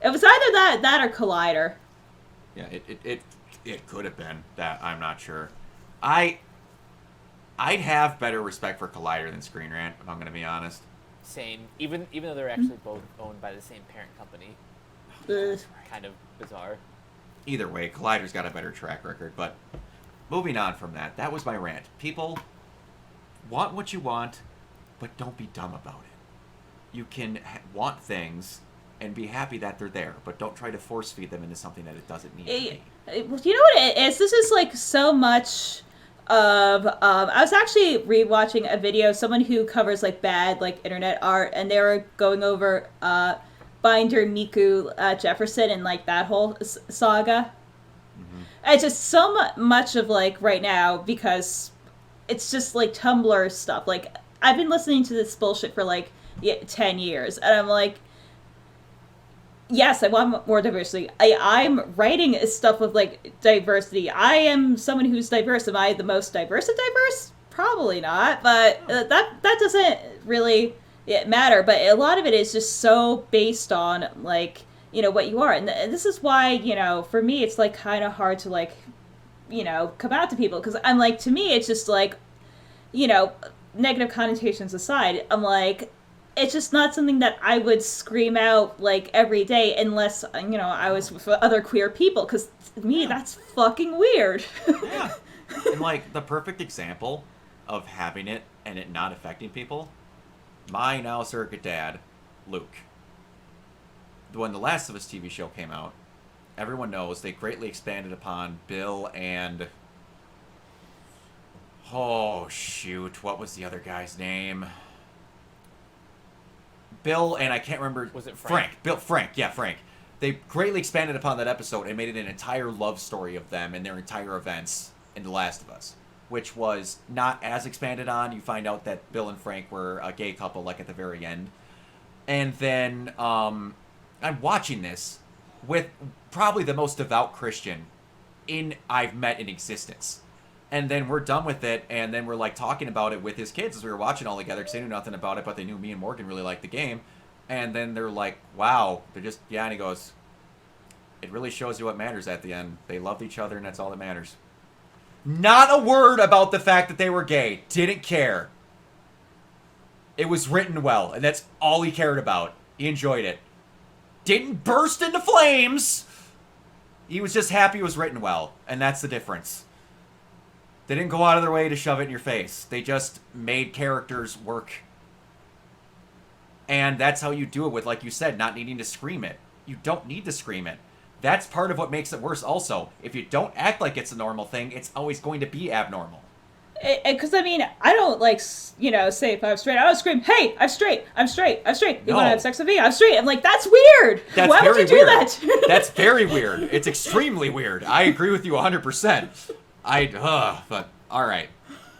It was either that or Collider. Yeah, it could have been that. I'm not sure. I'd have better respect for Collider than Screen Rant, if I'm going to be honest. same. Even though they're actually both owned by the same parent company. Ugh. Kind of bizarre. Either way, Collider's got a better track record. But moving on from that, that was my rant. People want what you want, but don't be dumb about it. You can want things and be happy that they're there, but don't try to force feed them into something that it doesn't need to be. You know what it is? This is like so much of I was actually rewatching a video, someone who covers like bad like internet art, and they were going over Binder Miku Jefferson and like that whole saga. Mm-hmm. It's just so much of like right now because it's just like Tumblr stuff. Like I've been listening to this bullshit for like 10 years, and I'm like, yes, I want more diversity. I'm writing stuff with like diversity. I am someone who's diverse. Am I the most diverse of diverse? Probably not, but that doesn't really matter. But a lot of it is just so based on like, you know, what you are. And this is why, you know, for me, it's like kind of hard to like, you know, come out to people. Because I'm like, to me, it's just like, you know, negative connotations aside, I'm like, it's just not something that I would scream out like every day unless, you know, I was with other queer people, because to me that's fucking weird. Yeah. And like the perfect example of having it and it not affecting people, my now surrogate dad, Luke. When the Last of Us TV show came out, everyone knows they greatly expanded upon Bill and oh shoot, what was the other guy's name? Bill and I can't remember. Was it Frank? Frank. They greatly expanded upon that episode and made it an entire love story of them and their entire events in The Last of Us, which was not as expanded on. You find out that Bill and Frank were a gay couple, like at the very end. And then I'm watching this with probably the most devout Christian I've met in existence. And then we're done with it, and then we're like talking about it with his kids as we were watching all together because they knew nothing about it, but they knew me and Morgan really liked the game. And then they're like, wow, they're just, yeah, and he goes, it really shows you what matters at the end. They loved each other, and that's all that matters. Not a word about the fact that they were gay. Didn't care. It was written well, and that's all he cared about. He enjoyed it. Didn't burst into flames. He was just happy it was written well, and that's the difference. They didn't go out of their way to shove it in your face. They just made characters work. And that's how you do it with, like you said, not needing to scream it. You don't need to scream it. That's part of what makes it worse also. If you don't act like it's a normal thing, it's always going to be abnormal. Because, I mean, I don't, like, you know, say if I'm straight, I don't scream, hey, I'm straight. You want to have sex with me? I'm straight. I'm like, that's weird. That's Why would you do that? That's very weird. It's extremely weird. I agree with you 100%. But, alright.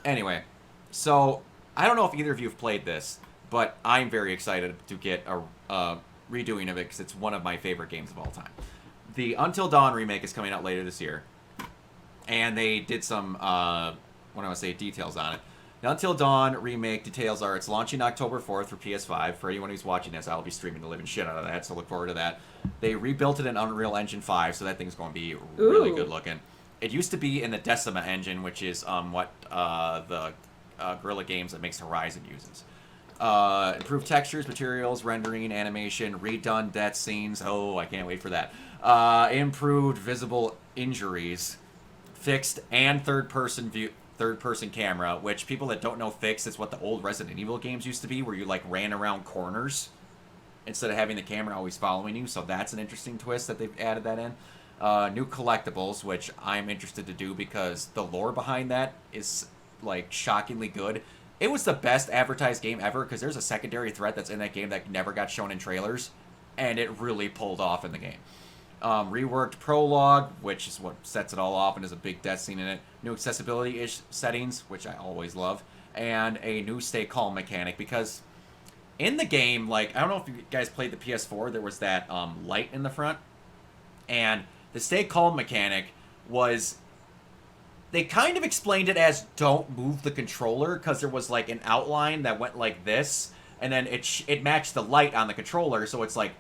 Anyway, so, I don't know if either of you have played this, but I'm very excited to get a redoing of it because it's one of my favorite games of all time. The Until Dawn remake is coming out later this year, and they did some, details on it. The Until Dawn remake details are it's launching October 4th for PS5. For anyone who's watching this, I'll be streaming the living shit out of that, so look forward to that. They rebuilt it in Unreal Engine 5, so that thing's going to be really good looking. It used to be in the Decima engine, which is what the Guerrilla Games that makes Horizon uses. Improved textures, materials, rendering, animation, redone death scenes. Oh, I can't wait for that. Improved visible injuries, fixed and third-person view. third-person camera, which people that don't know fixed, it's what the old Resident Evil games used to be, where you like ran around corners instead of having the camera always following you. So that's an interesting twist that they've added that in. New collectibles, which I'm interested to do because the lore behind that is like shockingly good. It was the best advertised game ever because there's a secondary threat that's in that game that never got shown in trailers, and it really pulled off in the game. Reworked prologue, which is what sets it all off and is a big death scene in it. New accessibility-ish settings, which I always love. And a new stay calm mechanic, because in the game, like, I don't know if you guys played the PS4, there was that light in the front. And the stay calm mechanic was... They kind of explained it as don't move the controller, because there was, like, an outline that went like this, and then it matched the light on the controller, so it's like...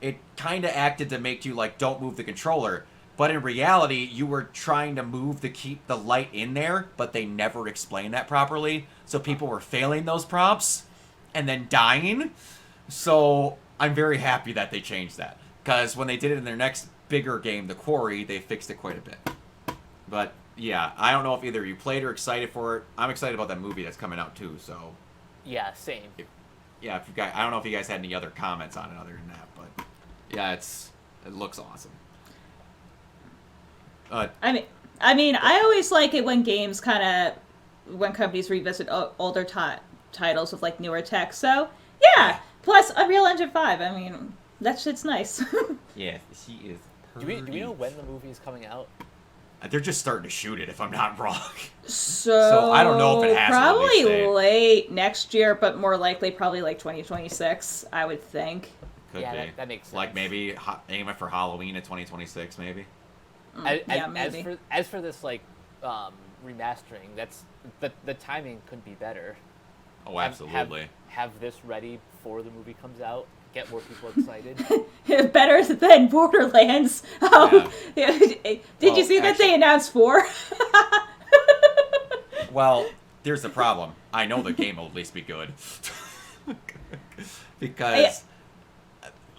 It kind of acted to make you, like, don't move the controller. But in reality, you were trying to move to keep the light in there, but they never explained that properly. So people were failing those prompts and then dying. So I'm very happy that they changed that. Because when they did it in their next bigger game, The Quarry, they fixed it quite a bit. But, yeah, I don't know if either you played or excited for it. I'm excited about that movie that's coming out, too, so... Yeah, same. Yeah, if you guys, I don't know if you guys had any other comments on it other than that, but... Yeah, it looks awesome. I mean, I always like it when games when companies revisit older titles with like newer tech. So yeah, plus Unreal Engine 5. I mean, that shit's nice. Yeah, she is. Do we know when the movie is coming out? They're just starting to shoot it, if I'm not wrong. So I don't know if it has probably a release date. late next year, but more likely probably like 2026. I would think. Could yeah, be. that makes sense. Like maybe aiming for Halloween in 2026, maybe. Yeah, maybe. As for this like remastering, that's the timing couldn't be better. Oh, absolutely. Have this ready before the movie comes out. Get more people excited. Better than Borderlands. Did you see that they announced 4? Well, there's the problem. I know the game will at least be good. Because...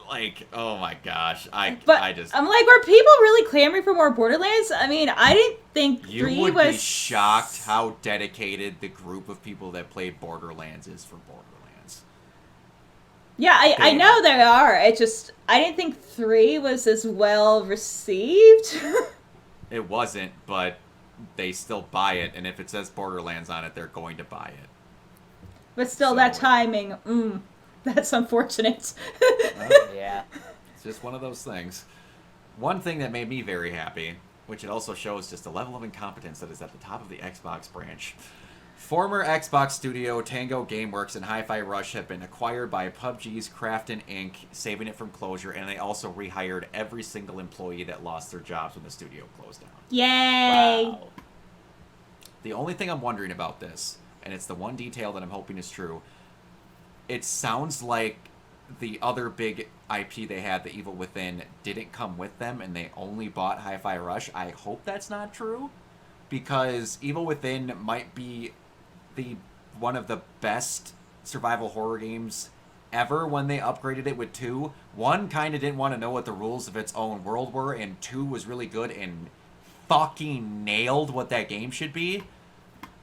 Like, oh my gosh, I'm like, were people really clamoring for more Borderlands? I mean, I didn't think 3 was... You would be shocked how dedicated the group of people that played Borderlands is for Borderlands. Yeah, I know they are. I didn't think 3 was as well received. It wasn't, but they still buy it, and if it says Borderlands on it, they're going to buy it. But still, that timing, that's unfortunate. Yeah. It's just one of those things. One thing that made me very happy, which it also shows just the level of incompetence that is at the top of the Xbox branch. Former Xbox studio Tango Gameworks and Hi-Fi Rush have been acquired by PUBG's Krafton Inc., saving it from closure, and they also rehired every single employee that lost their jobs when the studio closed down. Yay! Wow. The only thing I'm wondering about this, and it's the one detail that I'm hoping is true, it sounds like the other big IP they had, The Evil Within, didn't come with them and they only bought Hi-Fi Rush. I hope that's not true, because Evil Within might be one of the best survival horror games ever when they upgraded it with 2. 1 kind of didn't want to know what the rules of its own world were, and 2 was really good and fucking nailed what that game should be.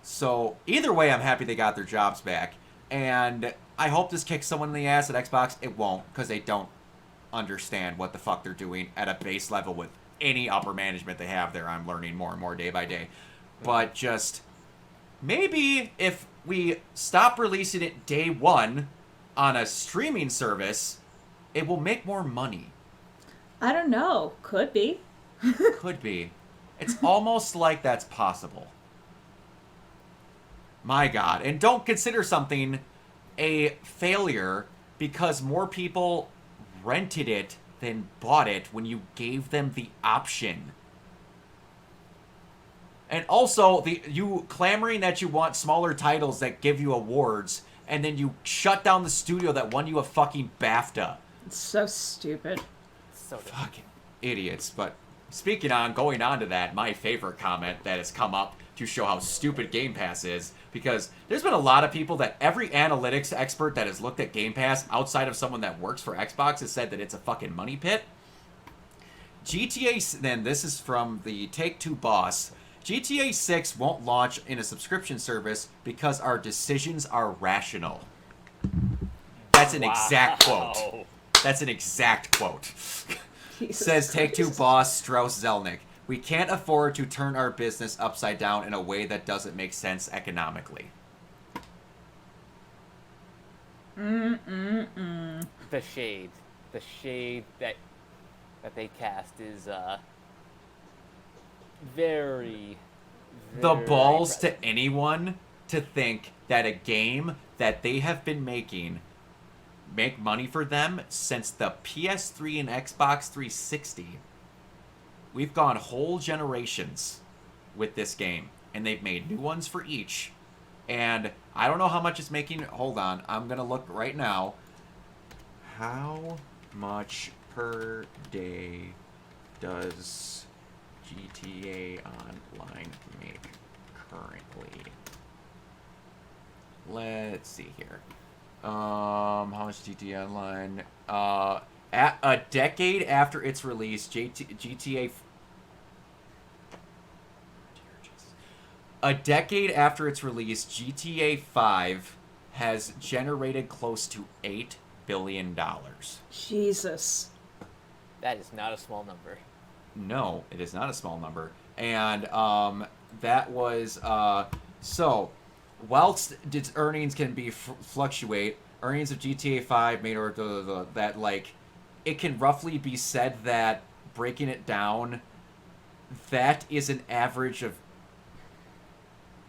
So either way, I'm happy they got their jobs back. And I hope this kicks someone in the ass at Xbox. It won't, because they don't understand what the fuck they're doing at a base level with any upper management they have there. I'm learning more and more day by day. But just maybe if we stop releasing it day 1 on a streaming service, it will make more money. I don't know. Could be. Could be. It's almost like that's possible. My God. And don't consider something a failure because more people rented it than bought it when you gave them the option. And also, you clamoring that you want smaller titles that give you awards, and then you shut down the studio that won you a fucking BAFTA. It's so stupid. So dumb. Fucking idiots. But going on to that, my favorite comment that has come up to show how stupid Game Pass is, because there's been a lot of people that every analytics expert that has looked at Game Pass outside of someone that works for Xbox has said that it's a fucking money pit. GTA, then this is from the Take-Two boss, GTA 6 won't launch in a subscription service because our decisions are rational. That's an exact quote. That's an exact quote. Says Take-Two boss Strauss Zelnick. We can't afford to turn our business upside down in a way that doesn't make sense economically. The shade that they cast is very The balls present. to anyone to think that a game that they have been making make money for them since the PS3 and Xbox 360. We've gone whole generations with this game, and they've made new ones for each. And I don't know how much it's making. Hold on, I'm gonna look right now. How much per day does GTA Online make currently? Let's see here. How much GTA Online? At a decade after its release, GTA. A decade after its release, GTA 5 has generated close to $8 billion. Jesus. That is not a small number. No, it is not a small number. And that was so. Whilst its earnings can be fluctuate, earnings of GTA 5 made or that like it can roughly be said that breaking it down, that is an average of.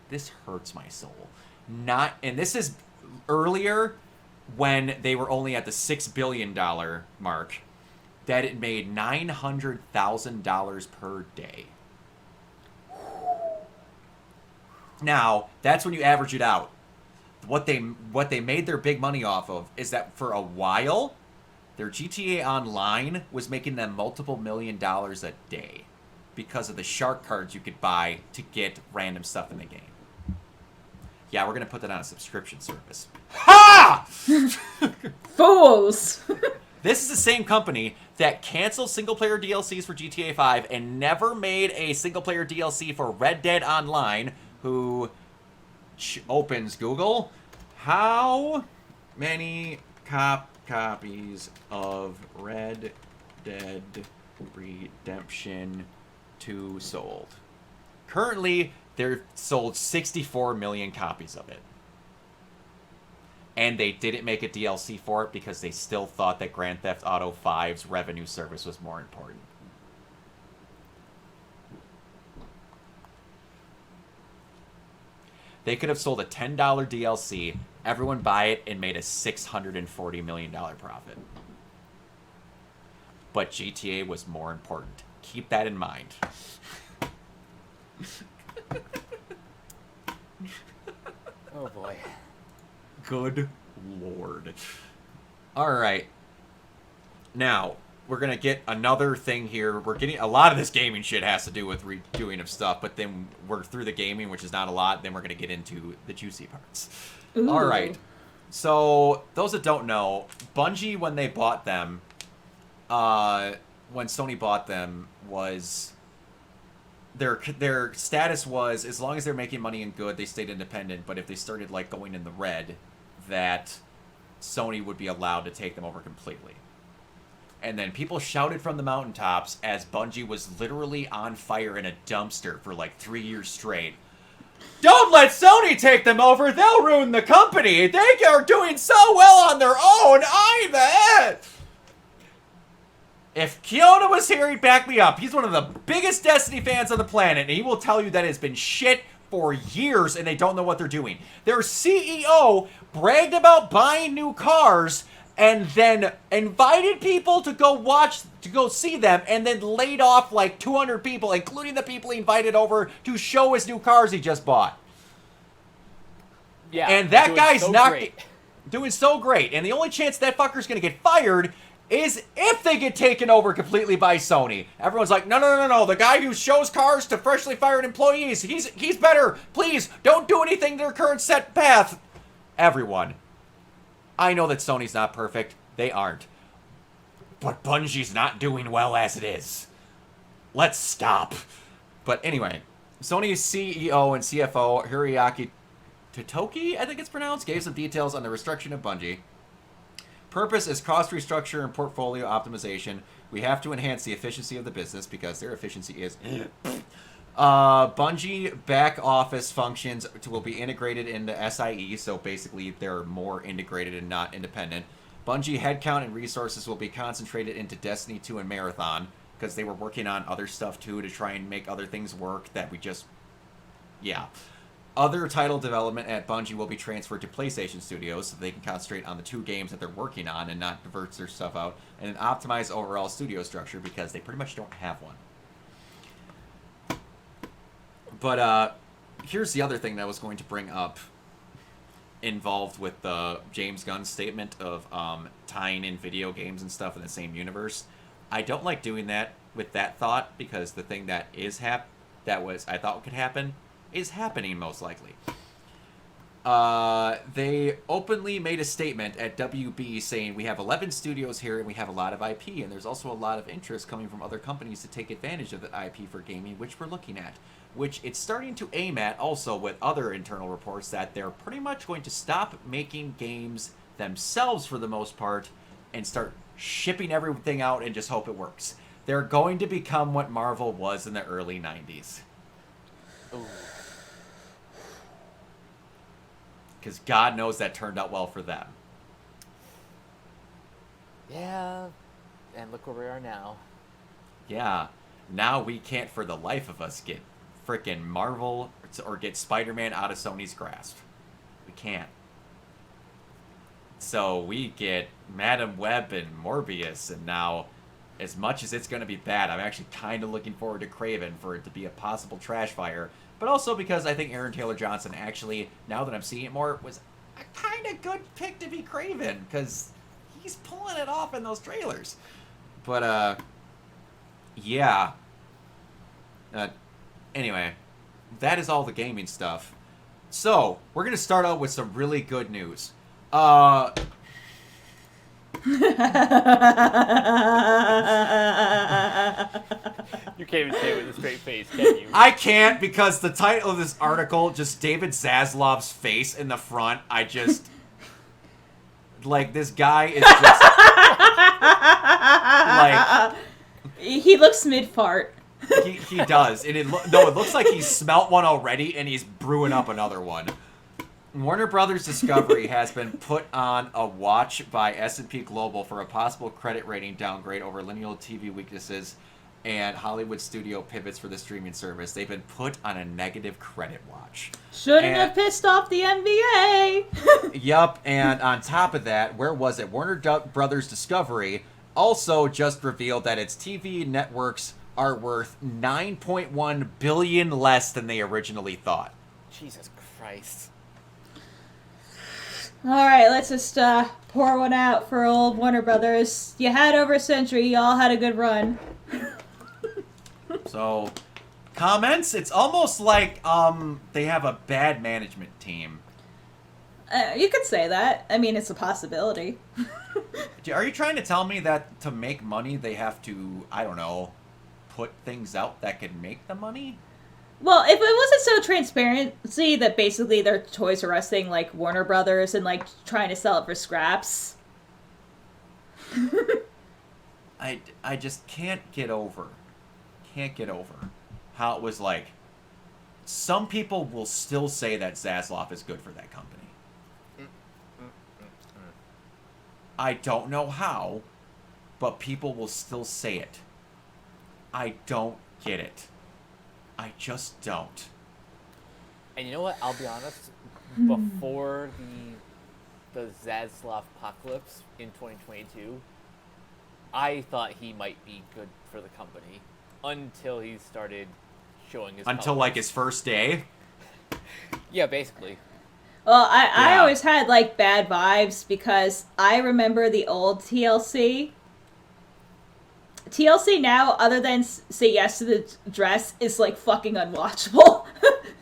This hurts my soul. Not, and this is earlier when they were only at the $6 billion mark, that it made $900,000 per day. Now, that's when you average it out. What they made their big money off of is that for a while, their GTA Online was making them multiple $1 million a day because of the shark cards you could buy to get random stuff in the game. Yeah, we're going to put that on a subscription service. Ha! Fools! This is the same company that canceled single-player DLCs for GTA 5 and never made a single-player DLC for Red Dead Online, who opens Google. How many copies of Red Dead Redemption 2 sold? Currently, they're sold 64 million copies of it. And they didn't make a DLC for it because they still thought that Grand Theft Auto 5's revenue service was more important. They could have sold a $10 DLC, everyone buy it, and made a $640 million profit. But GTA was more important. Keep that in mind. Oh boy. Good lord. Alright. Now, we're going to get another thing here. We're getting a lot of this gaming shit has to do with redoing of stuff, but then we're through the gaming, which is not a lot. Then we're going to get into the juicy parts. Ooh. Alright. So, those that don't know, Bungie, when they bought them, when Sony bought them, was their status was, as long as they're making money and good, they stayed independent. But if they started like going in the red, that Sony would be allowed to take them over completely. And then people shouted from the mountaintops as Bungie was literally on fire in a dumpster for like 3 years straight. Don't let Sony take them over. They'll ruin the company. They are doing so well on their own. I'm the head. If Keona was here, he'd back me up. He's one of the biggest Destiny fans on the planet, and he will tell you that it's been shit for years, and they don't know what they're doing. Their CEO bragged about buying new cars, and then invited people to go see them, and then laid off like 200 people, including the people he invited over to show his new cars he just bought. Yeah. And that guy's so not great. doing so great. And the only chance that fucker's going to get fired is if they get taken over completely by Sony. Everyone's like, no. The guy who shows cars to freshly fired employees, he's better. Please, don't do anything to their current set path. Everyone. I know that Sony's not perfect. They aren't. But Bungie's not doing well as it is. Let's stop. But anyway, Sony's CEO and CFO Hiroyuki Totoki, I think it's pronounced, gave some details on the restructuring of Bungie. Purpose is cost restructure and portfolio optimization. We have to enhance the efficiency of the business because their efficiency is... Bungie back office functions will be integrated into SIE, so basically they're more integrated and not independent. Bungie headcount and resources will be concentrated into Destiny 2 and Marathon, because they were working on other stuff too to try and make other things work that we just... Yeah. Other title development at Bungie will be transferred to PlayStation Studios so they can concentrate on the 2 games that they're working on and not divert their stuff out, and an optimized overall studio structure because they pretty much don't have one. But here's the other thing that I was going to bring up involved with the James Gunn statement of tying in video games and stuff in the same universe. I don't like doing that with that thought because the thing that is I thought could happen is happening most likely. They openly made a statement at WB saying we have 11 studios here and we have a lot of IP, and there's also a lot of interest coming from other companies to take advantage of the IP for gaming, which we're looking at. Which it's starting to aim at also with other internal reports that they're pretty much going to stop making games themselves for the most part and start shipping everything out and just hope it works. They're going to become what Marvel was in the early 90s. Because God knows that turned out well for them. Yeah, and look where we are now. Yeah, now we can't for the life of us get frickin' Marvel or get Spider-Man out of Sony's grasp. We can't. So we get Madam Web and Morbius, and now, as much as it's going to be bad, I'm actually kind of looking forward to Kraven for it to be a possible trash fire, but also because I think Aaron Taylor Johnson actually, now that I'm seeing it more, was a kind of good pick to be Kraven, because he's pulling it off in those trailers. But, yeah. Anyway, that is all the gaming stuff. So, we're going to start out with some really good news. You can't even say it with a straight face, can you? I can't because the title of this article, just David Zaslav's face in the front, I just... Like, this guy is just... like... He looks mid-fart. He does. And it looks like he's smelt one already and he's brewing up another one. Warner Brothers Discovery has been put on a watch by S&P Global for a possible credit rating downgrade over linear TV weaknesses and Hollywood studio pivots for the streaming service. They've been put on a negative credit watch. Shouldn't have pissed off the NBA. Yup, and on top of that, where was it? Warner Brothers Discovery also just revealed that its TV networks are worth $9.1 billion less than they originally thought. Jesus Christ. Alright, let's just pour one out for old Warner Brothers. You had over a century, y'all had a good run. So, comments? It's almost like they have a bad management team. You could say that. I mean, it's a possibility. Are you trying to tell me that to make money they have to, I don't know, put things out that could make the money? Well, if it wasn't so transparency that basically they're Toys R Us thing like Warner Brothers and like trying to sell it for scraps. I just can't get over how it was like some people will still say that Zaslav is good for that company. I don't know how, but people will still say it. I don't get it. I just don't. And you know what? I'll be honest. Before the Zaslav apocalypse in 2022, I thought he might be good for the company until he started showing his Until colors. like his first day? Yeah, basically. Well, I always had like bad vibes because I remember the old TLC. TLC now, other than say yes to the dress, is like fucking unwatchable.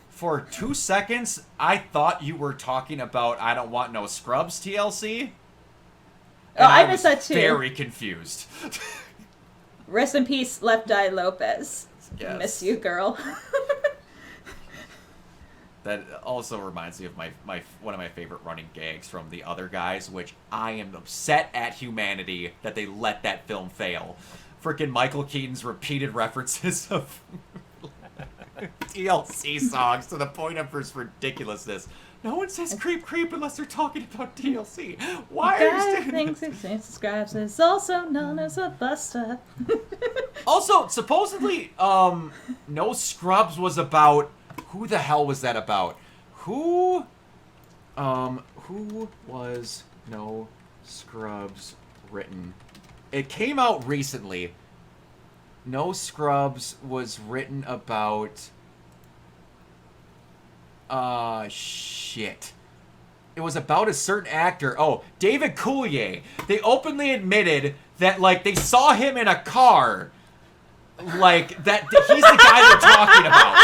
For 2 seconds, I thought you were talking about I Don't Want No Scrubs TLC. Oh, I missed that too. Very confused. Rest in peace, Left Eye Lopez. Yes. Miss you, girl. That also reminds me of my one of my favorite running gags from the other guys, which I am upset at humanity that they let that film fail. Frickin' Michael Keaton's repeated references of DLC songs to the point of just ridiculousness. No one says creep creep unless they're talking about DLC. Why are you doing this? Subscribes is also known as a bus stop. Also, supposedly, No Scrubs was about... Who the hell was that about? Who was No Scrubs written? It came out recently. No Scrubs was written about... shit. It was about a certain actor. Oh, David Coulier. They openly admitted that, like, they saw him in a car. Like, that he's the guy they're talking about.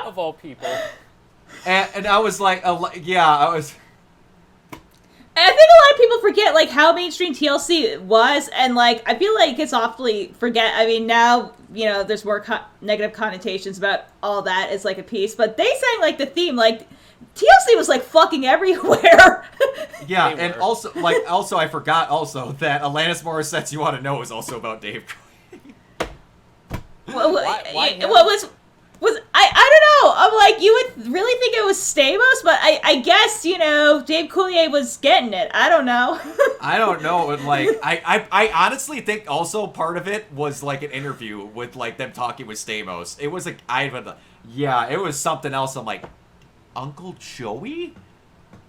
Of all people. And I was like, yeah, I was... And I think a lot of people forget, like, how mainstream TLC was, and, like, I feel like it's awfully I mean, now, you know, there's more negative connotations about all that as, like, a piece, but they sang, like, the theme, like, TLC was, like, fucking everywhere. Yeah, and also I forgot also that Alanis Morissette's You Want to Know is also about Dave Coulier. Why what was I don't know. I'm like, you would really think it was Stamos, but I guess, you know, Dave Coulier was getting it. I don't know. I don't know. But, like, I honestly think also part of it was, like, an interview with, like, them talking with Stamos. It was, like, it was something else. I'm like, Uncle Joey?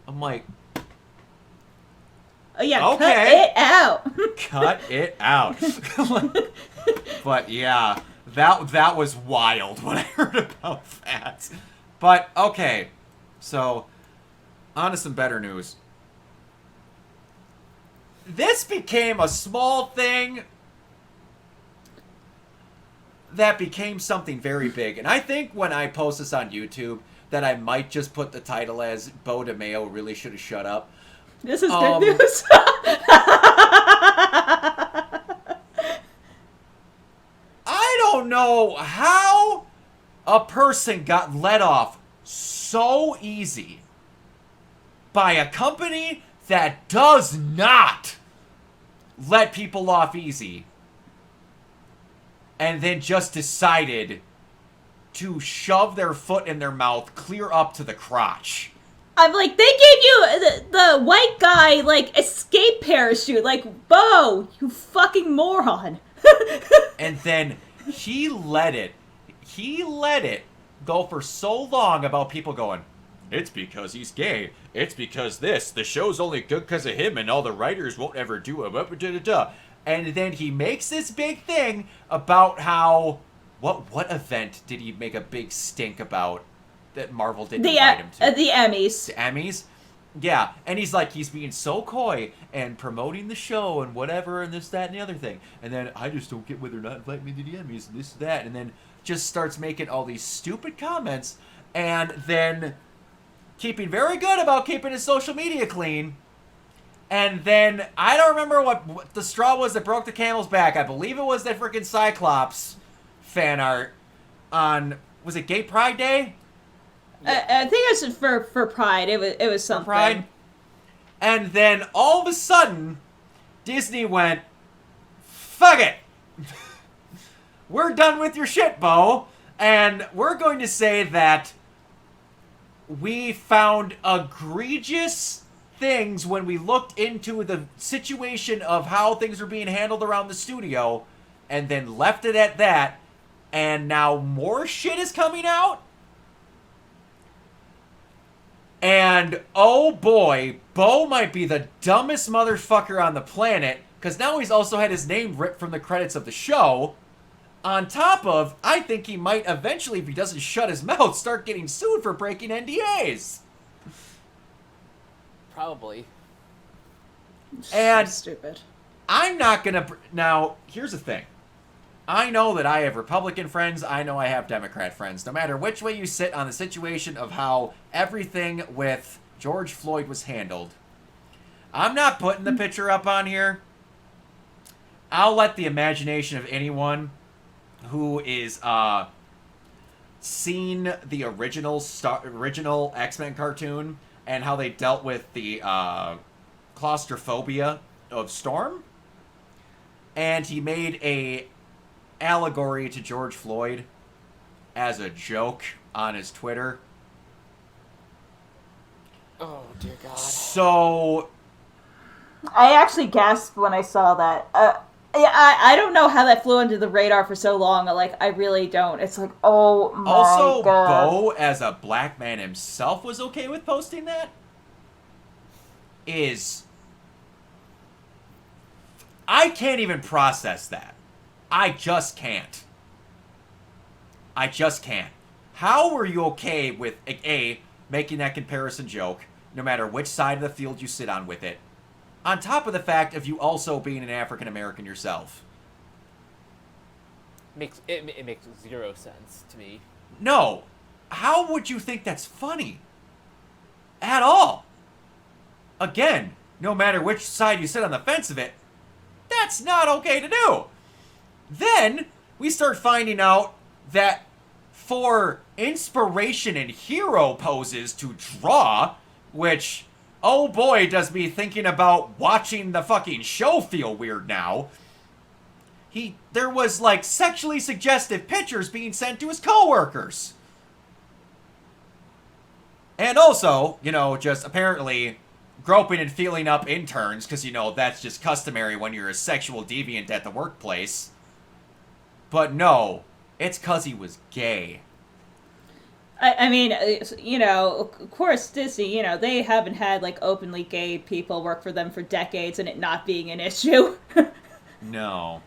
I'm like... Oh, yeah, okay. Cut it out. Cut it out. But, yeah... That was wild when I heard about that. But, okay. So, on to some better news. This became a small thing that became something very big. And I think when I post this on YouTube, that I might just put the title as Beau Demayo really should have shut up. This is good news. I don't know how a person got let off so easy by a company that does not let people off easy and then just decided to shove their foot in their mouth clear up to the crotch. I'm like, they gave you the white guy, like, escape parachute. Like, Beau, you fucking moron. And then he let it go for so long about people going, it's because he's gay. It's because the show's only good because of him and all the writers won't ever do it. And then he makes this big thing about how, what event did he make a big stink about that Marvel didn't invite him to? The Emmys. The Emmys? Yeah, and he's like, he's being so coy and promoting the show and whatever and this, that, and the other thing. And then I just don't get why they're not inviting me to the Emmys and this, that. And then just starts making all these stupid comments and then keeping very good about keeping his social media clean. And then, I don't remember what the straw was that broke the camel's back. I believe it was that freaking Cyclops fan art on, was it Gay Pride Day? I think it was for Pride. It was something. For Pride. And then all of a sudden, Disney went, fuck it. We're done with your shit, Beau. And we're going to say that we found egregious things when we looked into the situation of how things were being handled around the studio and then left it at that. And now more shit is coming out. And, oh boy, Beau might be the dumbest motherfucker on the planet, because now he's also had his name ripped from the credits of the show. On top of, I think he might eventually, if he doesn't shut his mouth, start getting sued for breaking NDAs. Probably. And stupid. I'm not gonna... Now, here's the thing. I know that I have Republican friends. I know I have Democrat friends. No matter which way you sit on the situation of how everything with George Floyd was handled, I'm not putting the picture up on here. I'll let the imagination of anyone who is seen the original X-Men cartoon and how they dealt with the claustrophobia of Storm, and he made a allegory to George Floyd as a joke on his Twitter. Oh dear God. So I actually gasped when I saw that. Yeah, I don't know how that flew under the radar for so long. Like, I really don't. It's like, oh my also, God. Beau, as a black man himself, was okay with posting that. I can't even process that. I just can't. How were you okay with, A, making that comparison joke, no matter which side of the field you sit on with it, on top of the fact of you also being an African American yourself? It makes zero sense to me. No. How would you think that's funny? At all. Again, no matter which side you sit on the fence of it, that's not okay to do. Then we start finding out that for inspiration and hero poses to draw, which, oh boy, does me thinking about watching the fucking show feel weird now. There was like sexually suggestive pictures being sent to his coworkers. And also, just apparently groping and feeling up interns, because, that's just customary when you're a sexual deviant at the workplace. But no, it's because he was gay. I mean, of course, Disney, they haven't had, like, openly gay people work for them for decades and it not being an issue. No.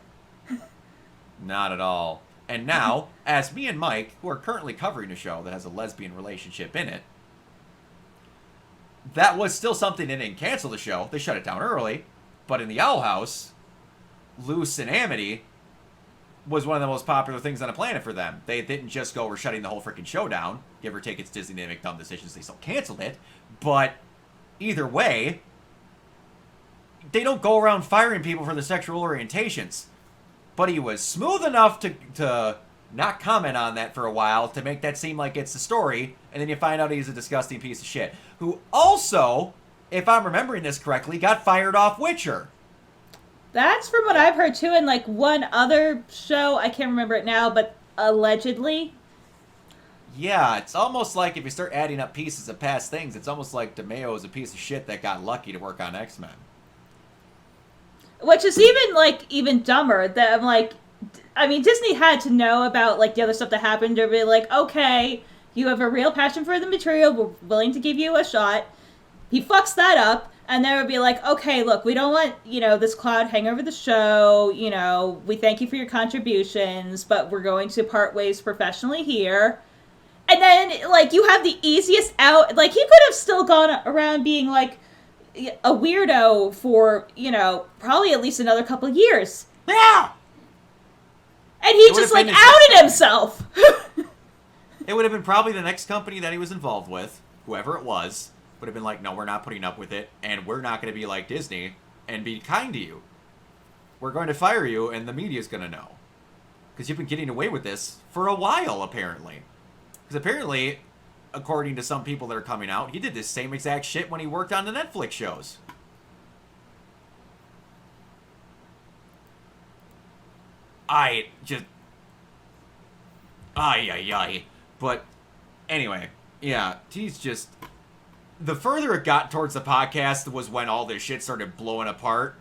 Not at all. And now, as me and Mike, who are currently covering a show that has a lesbian relationship in it, that was still something. They didn't cancel the show. They shut it down early. But in the Owl House, Luce and Amity was one of the most popular things on the planet for them. They didn't just go, we're shutting the whole freaking show down. Give or take, it's Disney, they make dumb decisions, they still canceled it. But either way, they don't go around firing people for their sexual orientations. But he was smooth enough to not comment on that for a while, to make that seem like it's the story, and then you find out he's a disgusting piece of shit. Who also, if I'm remembering this correctly, got fired off Witcher. That's from what I've heard, too, in, like, one other show. I can't remember it now, but allegedly. Yeah, it's almost like if you start adding up pieces of past things, it's almost like Demayo is a piece of shit that got lucky to work on X-Men. Which is even dumber. That I'm like, I mean, Disney had to know about, like, the other stuff that happened to be like, okay, you have a real passion for the material, we're willing to give you a shot. He fucks that up. And they would be like, okay, look, we don't want, this cloud hang over the show. We thank you for your contributions, but we're going to part ways professionally here. And then, like, you have the easiest out. Like, he could have still gone around being, like, a weirdo for, probably at least another couple years. Yeah! And he just, like, outed himself. It would have been probably the next company that he was involved with, whoever it was. Would have been like, no, we're not putting up with it, and we're not going to be like Disney and be kind to you. We're going to fire you, and the media's going to know. Because you've been getting away with this for a while, apparently. Because apparently, according to some people that are coming out, he did this same exact shit when he worked on the Netflix shows. But, anyway, yeah, he's just... The further it got towards the podcast was when all this shit started blowing apart.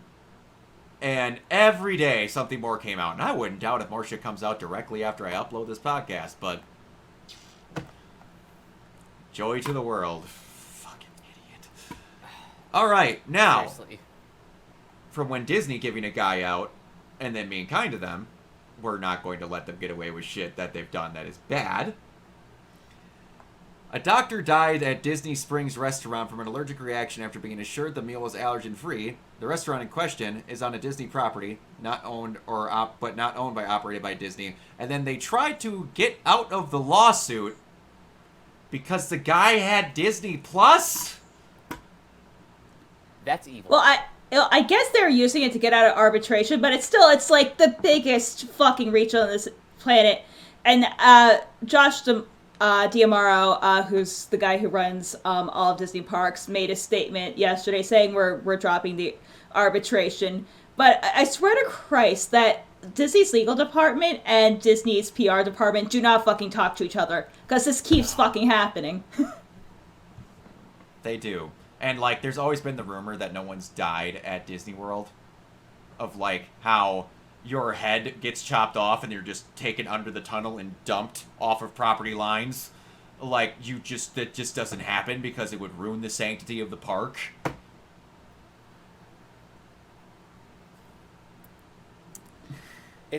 And every day something more came out. And I wouldn't doubt if more shit comes out directly after I upload this podcast. But joy to the world. Fucking idiot. Alright, now. Seriously. From when Disney giving a guy out and then being kind to them, we're not going to let them get away with shit that they've done that is bad. A doctor died at Disney Springs restaurant from an allergic reaction after being assured the meal was allergen-free. The restaurant in question is on a Disney property, not owned but not owned by operated by Disney. And then they tried to get out of the lawsuit because the guy had Disney Plus. That's evil. Well, I guess they're using it to get out of arbitration, but it's like the biggest fucking reach on this planet. And Josh D'Amaro, who's the guy who runs all of Disney parks, made a statement yesterday saying we're dropping the arbitration. But I swear to Christ that Disney's legal department and Disney's PR department do not fucking talk to each other, because this keeps fucking happening. They do. And, like, there's always been the rumor that no one's died at Disney World. Of, like, how your head gets chopped off and you're just taken under the tunnel and dumped off of property lines. Like, that just doesn't happen because it would ruin the sanctity of the park.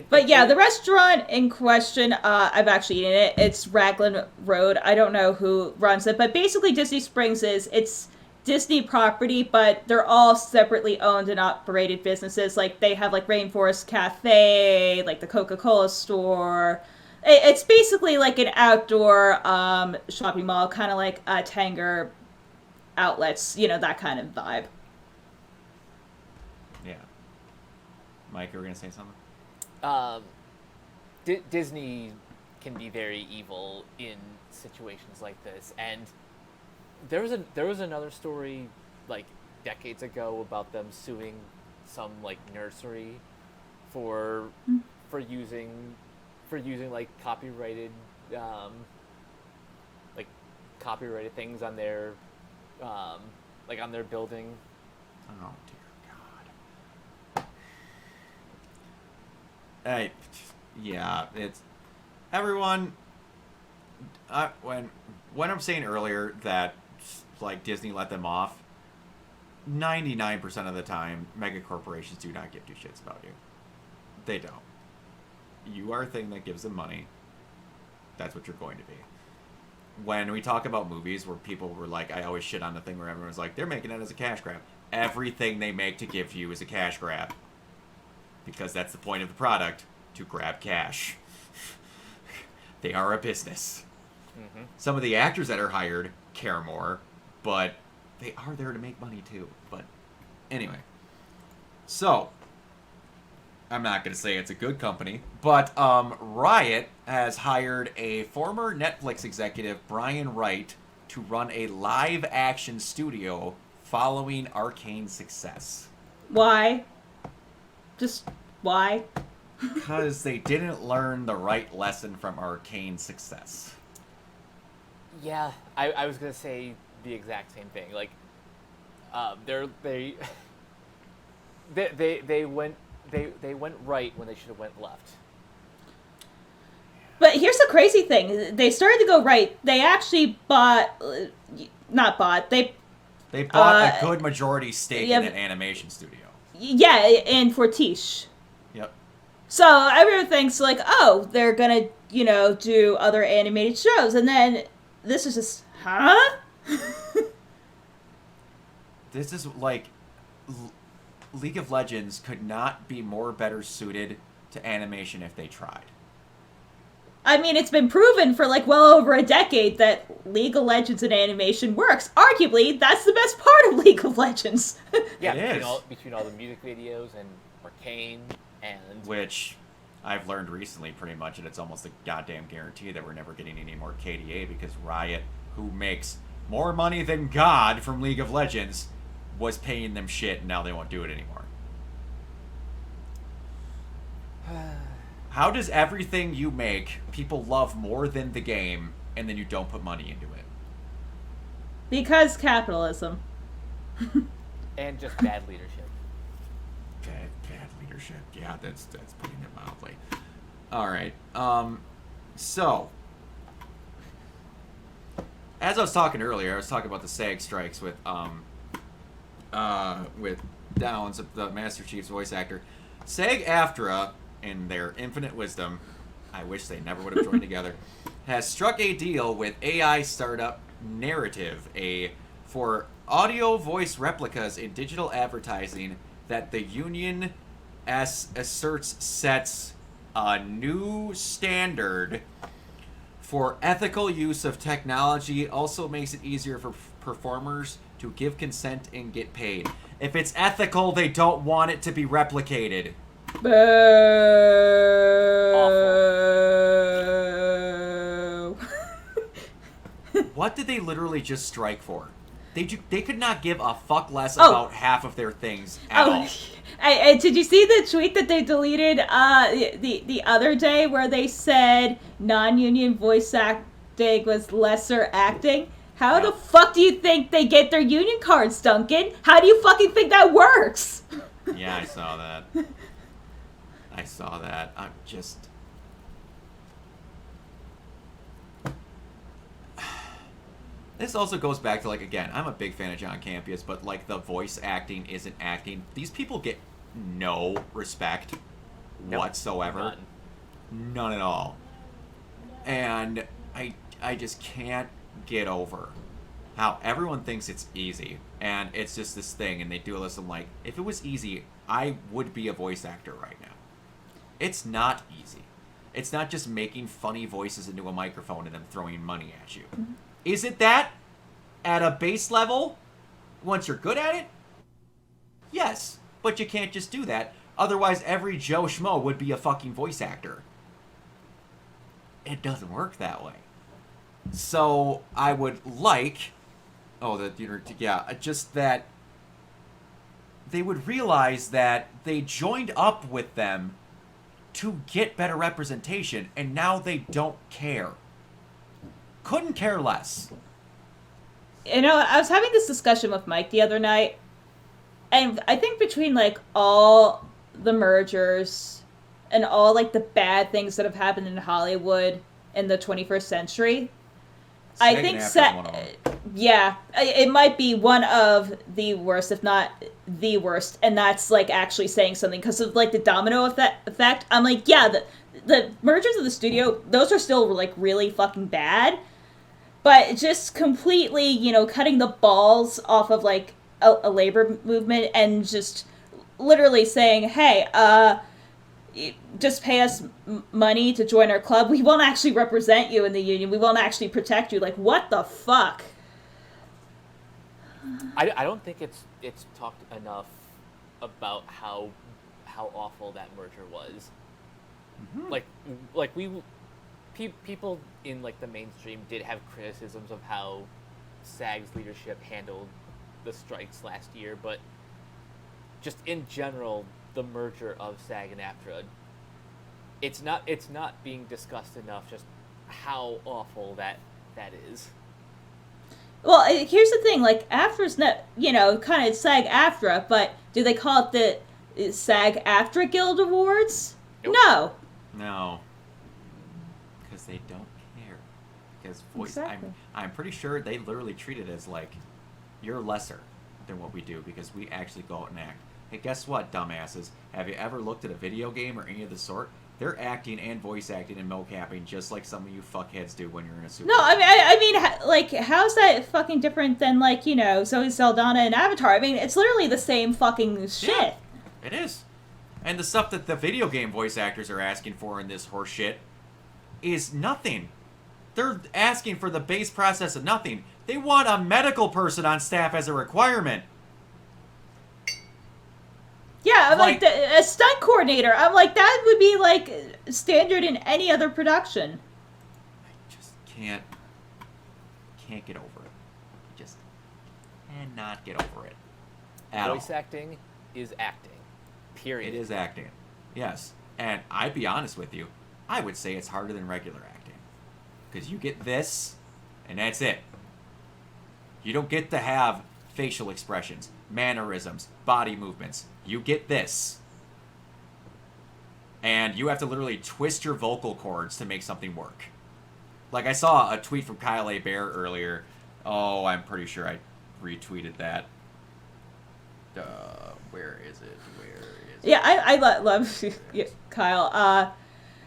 But yeah, the restaurant in question, I've actually eaten it. It's Raglan Road. I don't know who runs it, but basically Disney Springs it's Disney property, but they're all separately owned and operated businesses. Like, they have, like, Rainforest Cafe, like the Coca-Cola store. It's basically like an outdoor shopping mall, kind of like Tanger Outlets, that kind of vibe. Yeah. Mike, you were going to say something? Disney can be very evil in situations like this, and there was another story like decades ago about them suing some like nursery for using like copyrighted things on their on their building. Oh dear God. Yeah, it's everyone. When I'm saying earlier that like Disney let them off, 99% of the time, mega corporations do not give two shits about you. They don't. You are a thing that gives them money. That's what you're going to be. When we talk about movies where people were like, I always shit on the thing where everyone's like, they're making it as a cash grab. Everything they make to give you is a cash grab. Because that's the point of the product, to grab cash. They are a business. Mm-hmm. Some of the actors that are hired care more, but they are there to make money too. But anyway. So, I'm not going to say it's a good company, but Riot has hired a former Netflix executive, Brian Wright, to run a live-action studio following Arcane's success. Why? Just why? Because they didn't learn the right lesson from Arcane's success. Yeah, I was gonna say the exact same thing. Like, they went right when they should have went left. But here's the crazy thing: they started to go right. They actually They bought a good majority stake in an animation studio. Yeah, in Fortiche. Yep. So everyone thinks like, oh, they're gonna, do other animated shows, and then this is just, huh? This is like, League of Legends could not be more better suited to animation if they tried. I mean, it's been proven for like well over a decade that League of Legends in animation works. Arguably, that's the best part of League of Legends. Yeah, between all the music videos and Arcane and... Which I've learned recently pretty much, and it's almost a goddamn guarantee that we're never getting any more KDA because Riot, who makes more money than God from League of Legends, was paying them shit, and now they won't do it anymore. How does everything you make people love more than the game, and then you don't put money into it? Because capitalism. And just bad leadership. Bad leadership. Yeah, that's putting it mildly. All right. So, as I was talking earlier, I was talking about the SAG strikes with Downs, the Master Chief's voice actor. SAG-AFTRA, in their infinite wisdom, I wish they never would have joined together, has struck a deal with AI startup Narrative, for audio voice replicas in digital advertising that the union asserts sets a new standard for ethical use of technology, also makes it easier for performers to give consent and get paid. If it's ethical, they don't want it to be replicated. Awful. What did they literally just strike for? They could not give a fuck less about half of their things at all. Did you see the tweet that they deleted the other day where they said non-union voice acting was lesser acting? How the fuck do you think they get their union cards, Duncan? How do you fucking think that works? Yeah, I saw that. I'm just... This also goes back to, like, again, I'm a big fan of John Campius, but, like, the voice acting isn't acting. These people get no respect whatsoever. None at all. And I just can't get over how everyone thinks it's easy. And it's just this thing, and they do this, and, like, if it was easy, I would be a voice actor right now. It's not easy. It's not just making funny voices into a microphone and then throwing money at you. Mm-hmm. Is it that? At a base level? Once you're good at it? Yes. But you can't just do that. Otherwise, every Joe Schmo would be a fucking voice actor. It doesn't work that way. So, I would like... just that they would realize that they joined up with them to get better representation, and now they don't care. Couldn't care less. You know, I was having this discussion with Mike the other night, and I think between, like, all the mergers and all, like, the bad things that have happened in Hollywood in the 21st century, I think it might be one of the worst, if not the worst, and that's, like, actually saying something, because of, like, the domino effect. I'm like, yeah, the mergers of the studio, those are still, like, really fucking bad. But just completely, you know, cutting the balls off of, like, a labor movement and just literally saying, hey, just pay us money to join our club. We won't actually represent you in the union. We won't actually protect you. Like, what the fuck? I don't think it's talked enough about how awful that merger was. Mm-hmm. Like people in, like, the mainstream did have criticisms of how SAG's leadership handled the strikes last year, but just in general, the merger of SAG and AFTRA, it's not being discussed enough just how awful that is. Well, here's the thing, like, AFTRA's not, you know, kind of SAG-AFTRA, but do they call it the SAG-AFTRA Guild Awards? Nope. No. Because they don't care. Because voice, exactly. I'm pretty sure they literally treat it as, like, you're lesser than what we do because we actually go out and act. Hey, guess what, dumbasses? Have you ever looked at a video game or any of the sort? They're acting and voice acting and mocapping just like some of you fuckheads do when you're in a super. No, I mean, like, how's that fucking different than, like, you know, Zoe Saldana and Avatar? I mean, it's literally the same fucking shit. Yeah, it is. And the stuff that the video game voice actors are asking for in this horse shit is nothing. They're asking for the base process of nothing. They want a medical person on staff as a requirement. Yeah, like a stunt coordinator. I'm like, that would be, like, standard in any other production. I just can't get over it. Just cannot get over it. Voice acting is acting. Period. It is acting. Yes. And I'd be honest with you, I would say it's harder than regular acting. Because you get this, and that's it. You don't get to have facial expressions, mannerisms, body movements. You get this. And you have to literally twist your vocal cords to make something work. Like, I saw a tweet from Kyle A. Bear earlier. Oh, I'm pretty sure I retweeted that. Where is it? Yeah, I love Kyle.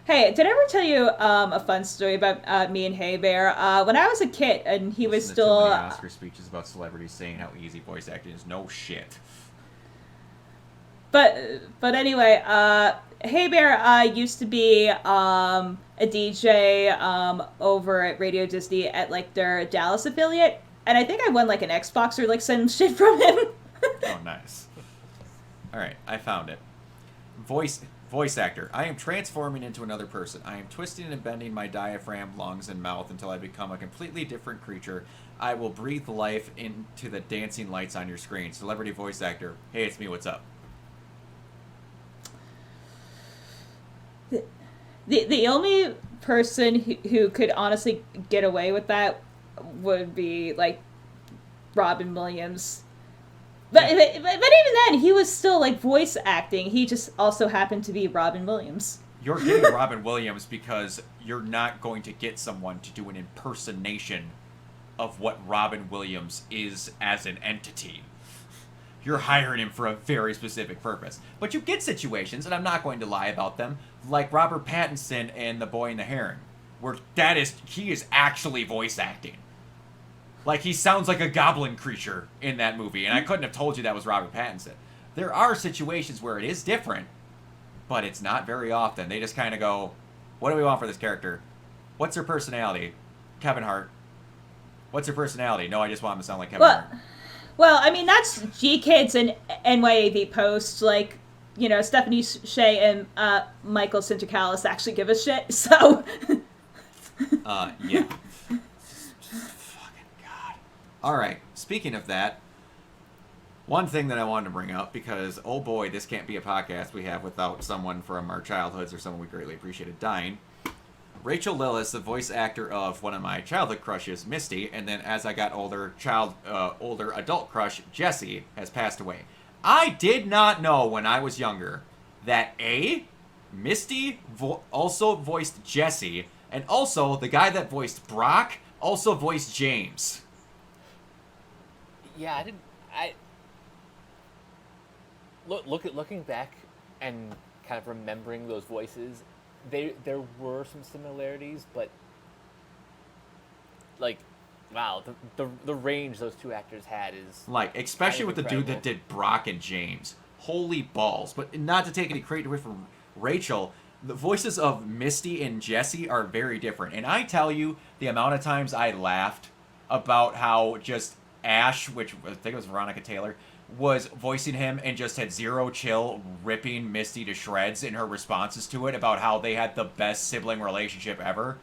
Hey, did I ever tell you a fun story about me and Hey Bear? When I was a kid and he was still... Too many Oscar speeches about celebrities saying how easy voice acting is. No shit. But anyway, Hey Bear used to be a DJ over at Radio Disney at, like, their Dallas affiliate. And I think I won, like, an Xbox or, like, some shit from him. Oh, nice. Alright, I found it. Voice Voice actor. I am transforming into another person. I am twisting and bending my diaphragm, lungs, and mouth until I become a completely different creature. I will breathe life into the dancing lights on your screen. Celebrity voice actor. Hey, it's me. What's up? The only person who could honestly get away with that would be, like, Robin Williams. But even then, he was still, like, voice acting. He just also happened to be Robin Williams. You're getting Robin Williams because you're not going to get someone to do an impersonation of what Robin Williams is as an entity. You're hiring him for a very specific purpose. But you get situations, and I'm not going to lie about them, like Robert Pattinson in The Boy and the Heron, where he is actually voice acting. Like, he sounds like a goblin creature in that movie, and I couldn't have told you that was Robert Pattinson. There are situations where it is different, but it's not very often. They just kind of go, what do we want for this character? What's her personality? Kevin Hart. What's her personality? No, I just want him to sound like Kevin Hart. Well, I mean, that's G-Kids and NYAV Post. Like, you know, Stephanie Shea and Michael Sinterkalas actually give a shit, so... Yeah. Alright, speaking of that, one thing that I wanted to bring up, because, oh boy, this can't be a podcast we have without someone from our childhoods or someone we greatly appreciated dying. Rachel Lillis, the voice actor of one of my childhood crushes, Misty, and then as I got older, older adult crush, Jessie, has passed away. I did not know when I was younger that Misty also voiced Jessie, and also the guy that voiced Brock also voiced James. Yeah, looking back and kind of remembering those voices, there were some similarities, but like, wow, the range those two actors had is like, especially with the incredible. dude that did Brock and James. Holy balls! But not to take any credit away from Rachel, the voices of Misty and Jessie are very different. And I tell you, the amount of times I laughed about how just Ash, which I think it was Veronica Taylor, was voicing him and just had zero chill ripping Misty to shreds in her responses to it about how they had the best sibling relationship ever.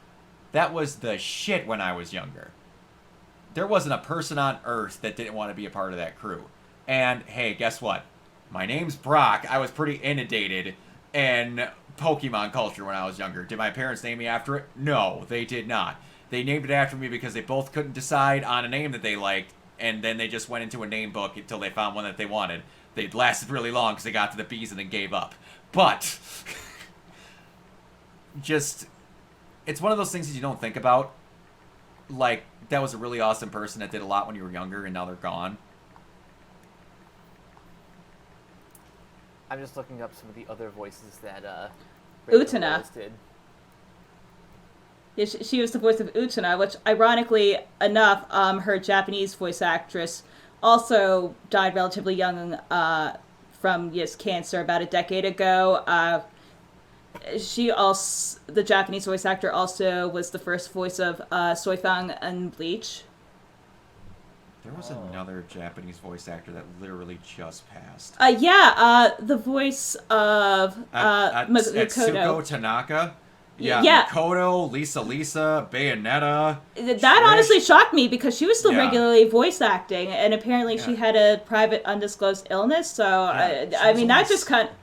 That was the shit when I was younger. There wasn't a person on earth that didn't want to be a part of that crew. And hey, guess what? My name's Brock. I was pretty inundated in Pokemon culture when I was younger. Did my parents name me after it? No, they did not. They named it after me because they both couldn't decide on a name that they liked, and then they just went into a name book until they found one that they wanted. They lasted really long because they got to the B's and then gave up. But, just, it's one of those things that you don't think about. Like, that was a really awesome person that did a lot when you were younger, and now they're gone. I'm just looking up some of the other voices that Rachel Utena. Lillis did. Yeah, she was the voice of Utena, which, ironically enough, her Japanese voice actress also died relatively young from cancer about a decade ago. The Japanese voice actor also was the first voice of Soifang in Bleach. There was another Japanese voice actor that literally just passed. The voice of Atsuko Makoto. Tanaka. Yeah, Yeah. Makoto, Lisa, Bayonetta. That honestly shocked me because she was still Yeah. regularly voice acting, and apparently she Yeah. had a private undisclosed illness. So Yeah, I mean, that just kind of,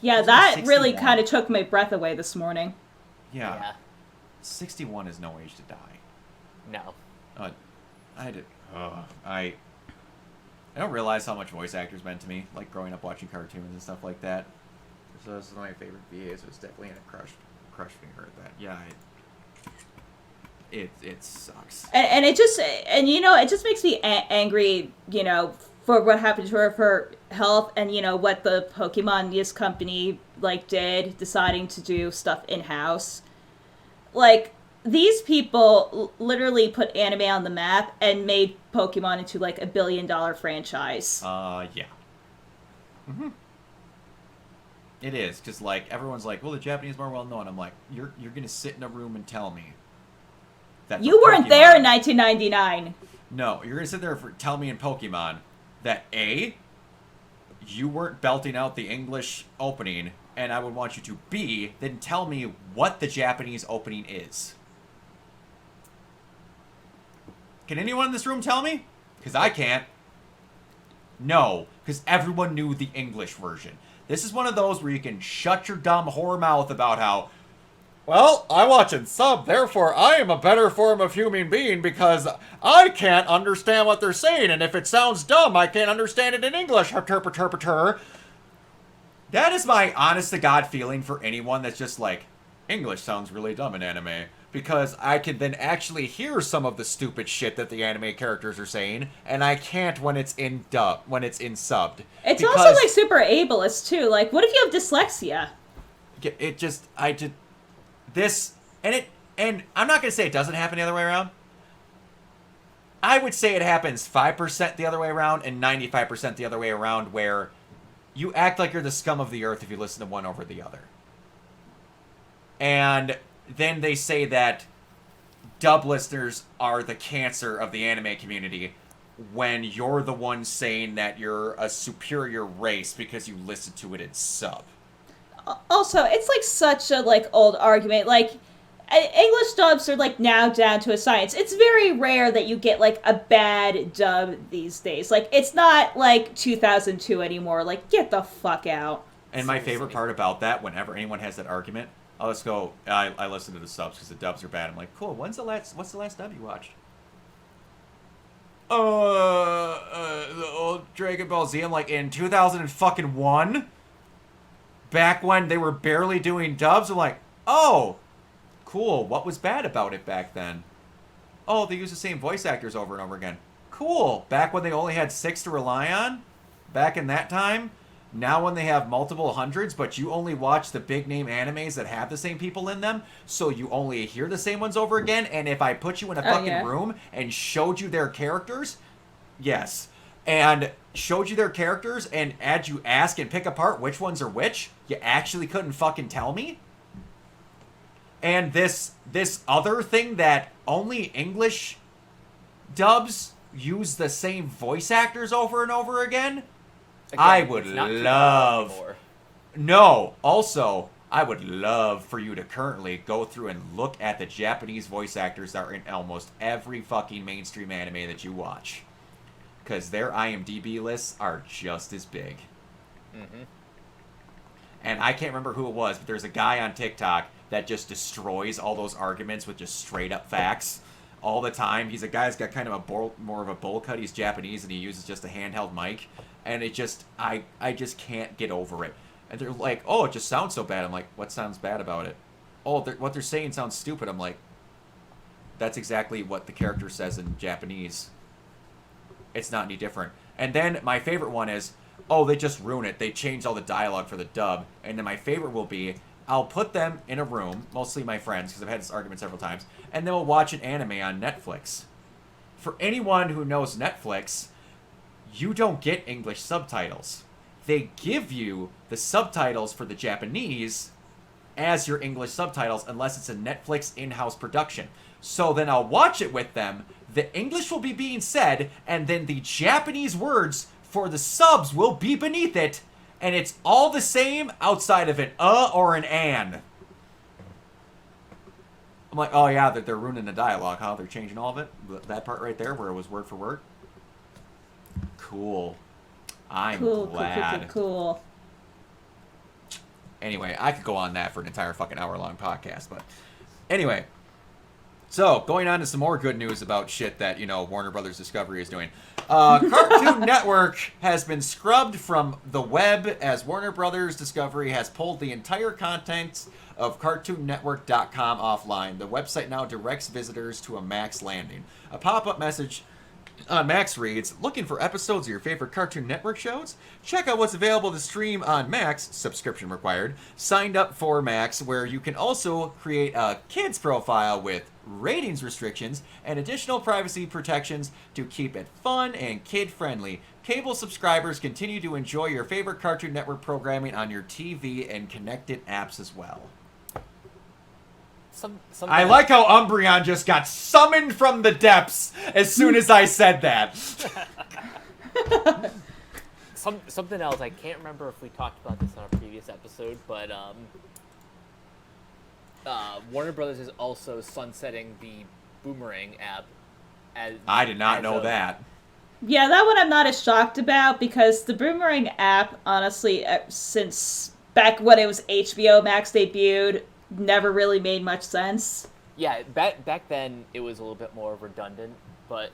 was that only really 61. kind of took my breath away this morning. Yeah. 61 is no age to die. No. I don't realize how much voice actors meant to me, like growing up watching cartoons and stuff like that. So this is one of my favorite VAs. It was definitely in a crush when you heard that. Yeah, it sucks. And it just, and it just makes me angry, for what happened to her for health, and what the Pokemon company did, deciding to do stuff in house. These people literally put anime on the map and made Pokemon into $1 billion franchise. Yeah. Mm-hmm. It is, because everyone's like, well, the Japanese are more well known. I'm like, you're gonna sit in a room and tell me that You weren't there in 1999. No, you're gonna sit there tell me in Pokemon that you weren't belting out the English opening and I would want you to B, then tell me what the Japanese opening is. Can anyone in this room tell me? Because I can't. No, because everyone knew the English version. This is one of those where you can shut your dumb whore mouth about how, well, I watch in sub, therefore I am a better form of human being because I can't understand what they're saying, and if it sounds dumb, I can't understand it in English. That is my honest-to-God feeling for anyone that's just like, English sounds really dumb in anime. Because I can then actually hear some of the stupid shit that the anime characters are saying, and I can't when it's in subbed. It's because also like super ableist too. Like, what if you have dyslexia? And I'm not gonna say it doesn't happen the other way around. I would say it happens 5% the other way around and 95% the other way around, where you act like you're the scum of the earth if you listen to one over the other. And then they say that dub listeners are the cancer of the anime community when you're the one saying that you're a superior race because you listen to it in sub. Also, it's like such a like old argument. Like, English dubs are like now down to a science. It's very rare that you get like a bad dub these days. Like, it's not like 2002 anymore. Like, get the fuck out. And my favorite part about that, whenever anyone has that argument, I'll just go, I listen to the subs because the dubs are bad. I'm like, cool, what's the last dub you watched? The old Dragon Ball Z. I'm like, in 2001? Back when they were barely doing dubs? I'm like, oh, cool, what was bad about it back then? Oh, they used the same voice actors over and over again. Cool, back when they only had 6 to rely on? Back in that time? Now when they have multiple hundreds, but you only watch the big name animes that have the same people in them, so you only hear the same ones over again, and if I put you in a fucking room and showed you their characters, yes, and showed you their characters and had you ask and pick apart which ones are which, you actually couldn't fucking tell me? And this other thing that only English dubs use the same voice actors over and over again? Again, I would love... No, also, I would love for you to currently go through and look at the Japanese voice actors that are in almost every fucking mainstream anime that you watch. Because their IMDb lists are just as big. Mm-hmm. And I can't remember who it was, but there's a guy on TikTok that just destroys all those arguments with just straight up facts all the time. He's a guy that's got kind of more of a bowl cut. He's Japanese and he uses just a handheld mic. And it just, I just can't get over it. And they're like, oh, it just sounds so bad. I'm like, what sounds bad about it? Oh, what they're saying sounds stupid. I'm like, that's exactly what the character says in Japanese. It's not any different. And then my favorite one is, oh, they just ruin it. They change all the dialogue for the dub. And then my favorite will be, I'll put them in a room, mostly my friends, because I've had this argument several times, and then we'll watch an anime on Netflix. For anyone who knows Netflix, you don't get English subtitles. They give you the subtitles for the Japanese as your English subtitles unless it's a Netflix in-house production. So then I'll watch it with them, the English will be being said, and then the Japanese words for the subs will be beneath it, and it's all the same outside of an or an an. I'm like, oh yeah, they're ruining the dialogue, huh? They're changing all of it? That part right there where it was word for word? Cool. I'm glad. Cool. Anyway, I could go on that for an entire fucking hour-long podcast, but anyway. So, going on to some more good news about shit that, Warner Brothers Discovery is doing. Cartoon Network has been scrubbed from the web as Warner Brothers Discovery has pulled the entire contents of CartoonNetwork.com offline. The website now directs visitors to a Max landing. A pop-up message on Max reads, looking for episodes of your favorite Cartoon Network shows? Check out what's available to stream on Max, subscription required. Signed up for Max, where you can also create a kids profile with ratings restrictions and additional privacy protections to keep it fun and kid-friendly. Cable subscribers continue to enjoy your favorite Cartoon Network programming on your TV and connected apps as well. I like how Umbreon just got summoned from the depths as soon as I said that. something else. I can't remember if we talked about this on a previous episode, but Warner Brothers is also sunsetting the Boomerang app. I did not know that. Yeah, that one I'm not as shocked about because the Boomerang app, honestly, since back when it was HBO Max debuted, never really made much sense. Yeah, back then it was a little bit more redundant, but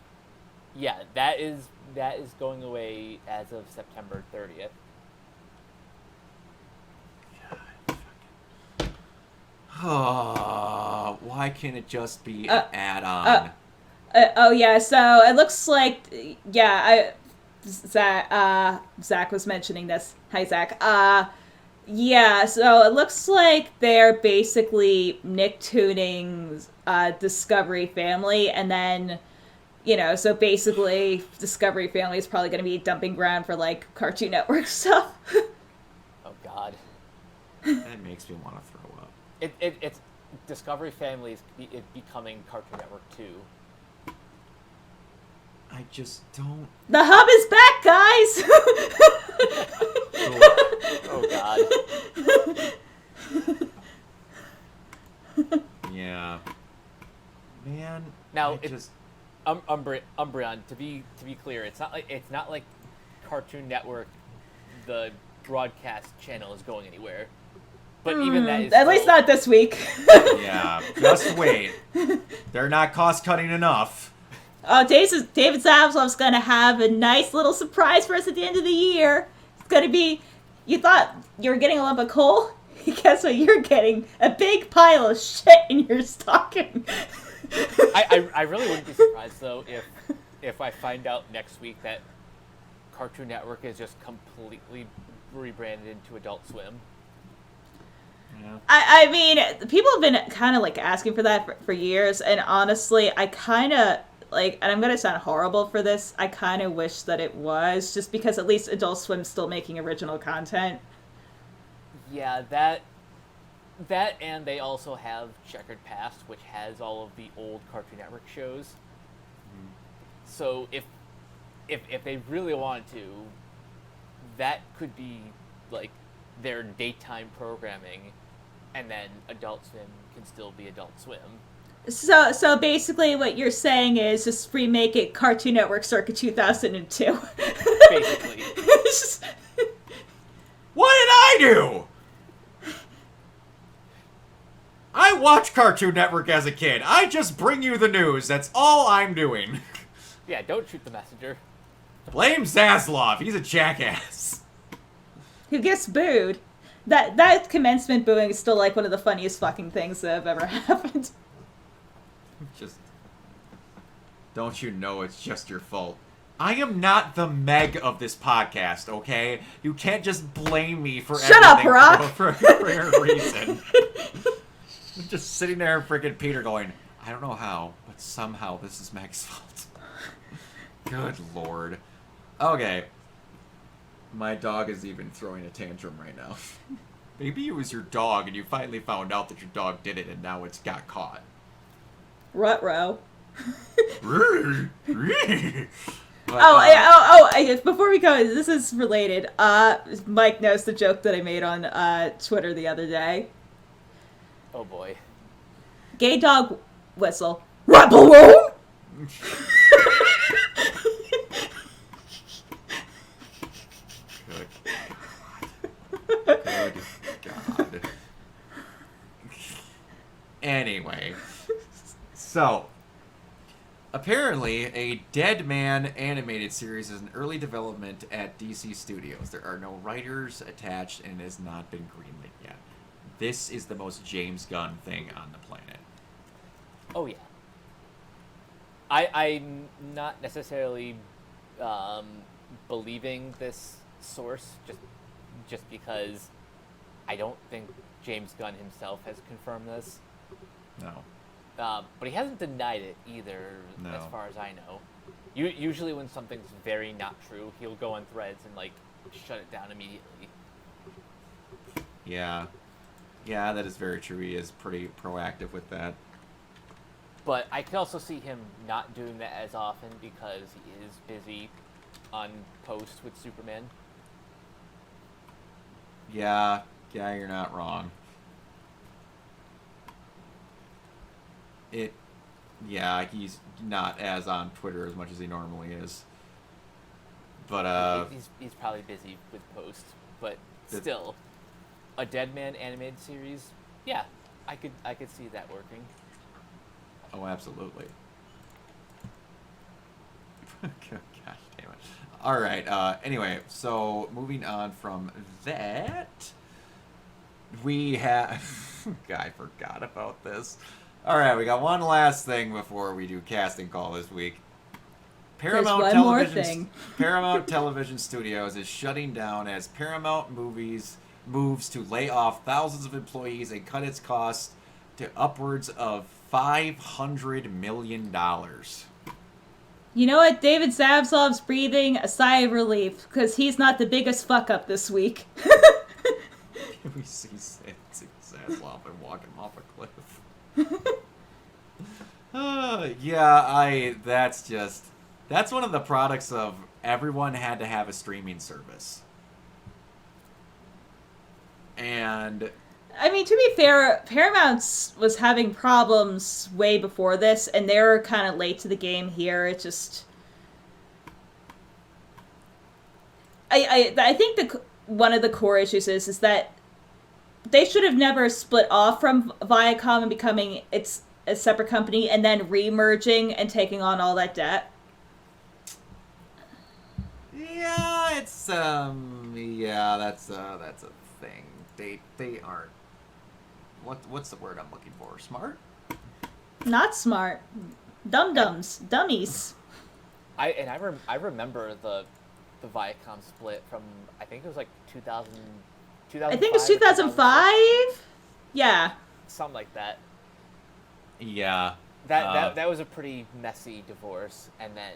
yeah, that is going away as of September 30th. Oh, why can't it just be an add-on? Oh yeah, so it looks like Zach was mentioning this. Hi Zach. Yeah, so it looks like they're basically Nicktooning's Discovery Family, and then so basically Discovery Family is probably going to be a dumping ground for like Cartoon Network stuff. Oh God. That makes me want to throw up. It's Discovery Family is becoming Cartoon Network 2. I just don't. The hub is back, Oh guys. Yeah. Man. Now Umbreon, to be clear, it's not like Cartoon Network, the broadcast channel, is going anywhere. But even that is at least not this week. Yeah, just wait. They're not cost-cutting enough. Oh, David Zaslav's going to have a nice little surprise for us at the end of the year. It's going to be, you thought you were getting a lump of coal? Guess what? You're getting a big pile of shit in your stocking. I really wouldn't be surprised, though, if I find out next week that Cartoon Network is just completely rebranded into Adult Swim. Yeah. I mean, people have been kind of like asking for that for years, and honestly, I kind of and I'm gonna sound horrible for this, I kind of wish that it was, just because at least Adult Swim's still making original content. Yeah, that and they also have Checkered Past, which has all of the old Cartoon Network shows. Mm. So if they really wanted to, that could be like their daytime programming, and then Adult Swim can still be Adult Swim. So basically what you're saying is just remake it Cartoon Network circa 2002. Basically. What did I do? I watched Cartoon Network as a kid. I just bring you the news. That's all I'm doing. Yeah, don't shoot the messenger. Blame Zaslav. He's a jackass. Who gets booed. That commencement booing is still like one of the funniest fucking things that have ever happened. Just, don't you know it's just your fault? I am not the Meg of this podcast, okay? You can't just blame me for Shut up, everything Brock! for a reason. I'm just sitting there, freaking Peter, going, I don't know how, but somehow this is Meg's fault. Good lord. Okay. My dog is even throwing a tantrum right now. Maybe it was your dog and you finally found out that your dog did it and now it's got caught. Ruh-roh. But, before we go, this is related. Mike knows the joke that I made on Twitter the other day. Oh boy. Gay dog whistle. Rebel. Good God. Anyway. So, apparently, a Dead Man animated series is in early development at DC Studios. There are no writers attached and it has not been greenlit yet. This is the most James Gunn thing on the planet. Oh, yeah. I'm not necessarily believing this source just because I don't think James Gunn himself has confirmed this. No. But he hasn't denied it either, No. as far as I know. Usually when something's very not true, he'll go on Threads and, like, shut it down immediately. Yeah. Yeah, that is very true. He is pretty proactive with that. But I could also see him not doing that as often because he is busy on post with Superman. Yeah, you're not wrong. Yeah, he's not as on Twitter as much as he normally is. But, He's probably busy with posts, but the- still, a Dead Man animated series, yeah, I could see that working. oh, absolutely. Gosh damn it. Alright, anyway, so moving on from that, we have... God, I forgot about this. Alright, we got one last thing before we do casting call this week. One more thing. Paramount Television Studios is shutting down as Paramount Movies moves to lay off thousands of employees and cut its costs to upwards of $500 million. You know what? David Zabsov's breathing a sigh of relief because he's not the biggest fuck up this week. We see Zaslav and walk him off a cliff. That's one of the products of everyone had to have a streaming service. And I mean, to be fair, Paramount was having problems way before this, and they're kind of late to the game here. It just... I think one of the core issues is that they should have never split off from Viacom and becoming a separate company and then re-merging and taking on all that debt. yeah, that's a thing. They aren't. What's the word I'm looking for? Smart? Not smart. Dum-dums. Dummies. I remember the Viacom split from, I think it was like 2000, I think it's 2005? Yeah. Something like that. Yeah. That was a pretty messy divorce, and then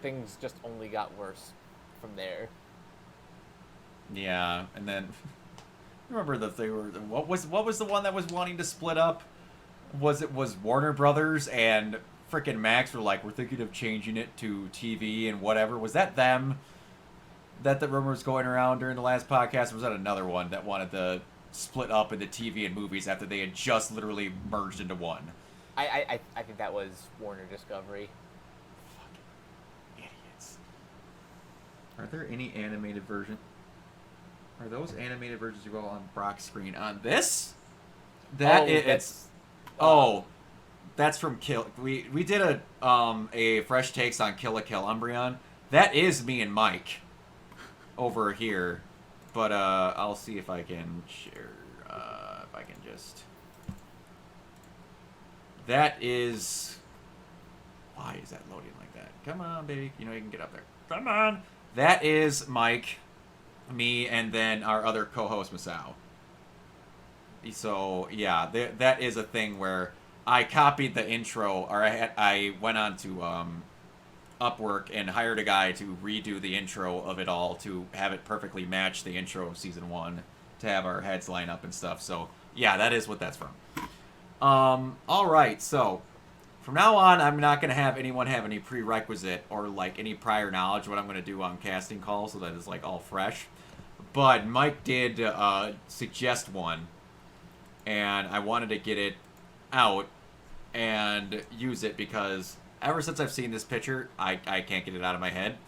things just only got worse from there. Yeah, and then remember that they were what was the one that was wanting to split up? Was Warner Brothers and frickin' Max were like, we're thinking of changing it to TV and whatever. Was that them? That the rumor was going around during the last podcast? Or was that another one that wanted to split up into TV and movies after they had just literally merged into one? I think that was Warner Discovery. Fucking idiots. Are there any animated version? Are those animated versions you go on Brock's screen on this? That's from Kill. We did a fresh takes on Kill la Kill Umbreon. That is me and Mike over here, but I'll see if I can share. If I can just. That is. Why is that loading like that? Come on, baby. You know you can get up there. Come on. That is Mike, me, and then our other co-host Masao. So yeah, that is a thing where I copied the intro, or I went on to Upwork and hired a guy to redo the intro of it all to have it perfectly match the intro of season 1 to have our heads line up and stuff. So yeah, that is what that's from. All right, so from now on, I'm not going to have anyone have any prerequisite or like any prior knowledge of what I'm going to do on casting calls, so that is like all fresh. But Mike did suggest one, and I wanted to get it out and use it because ever since I've seen this picture, I can't get it out of my head.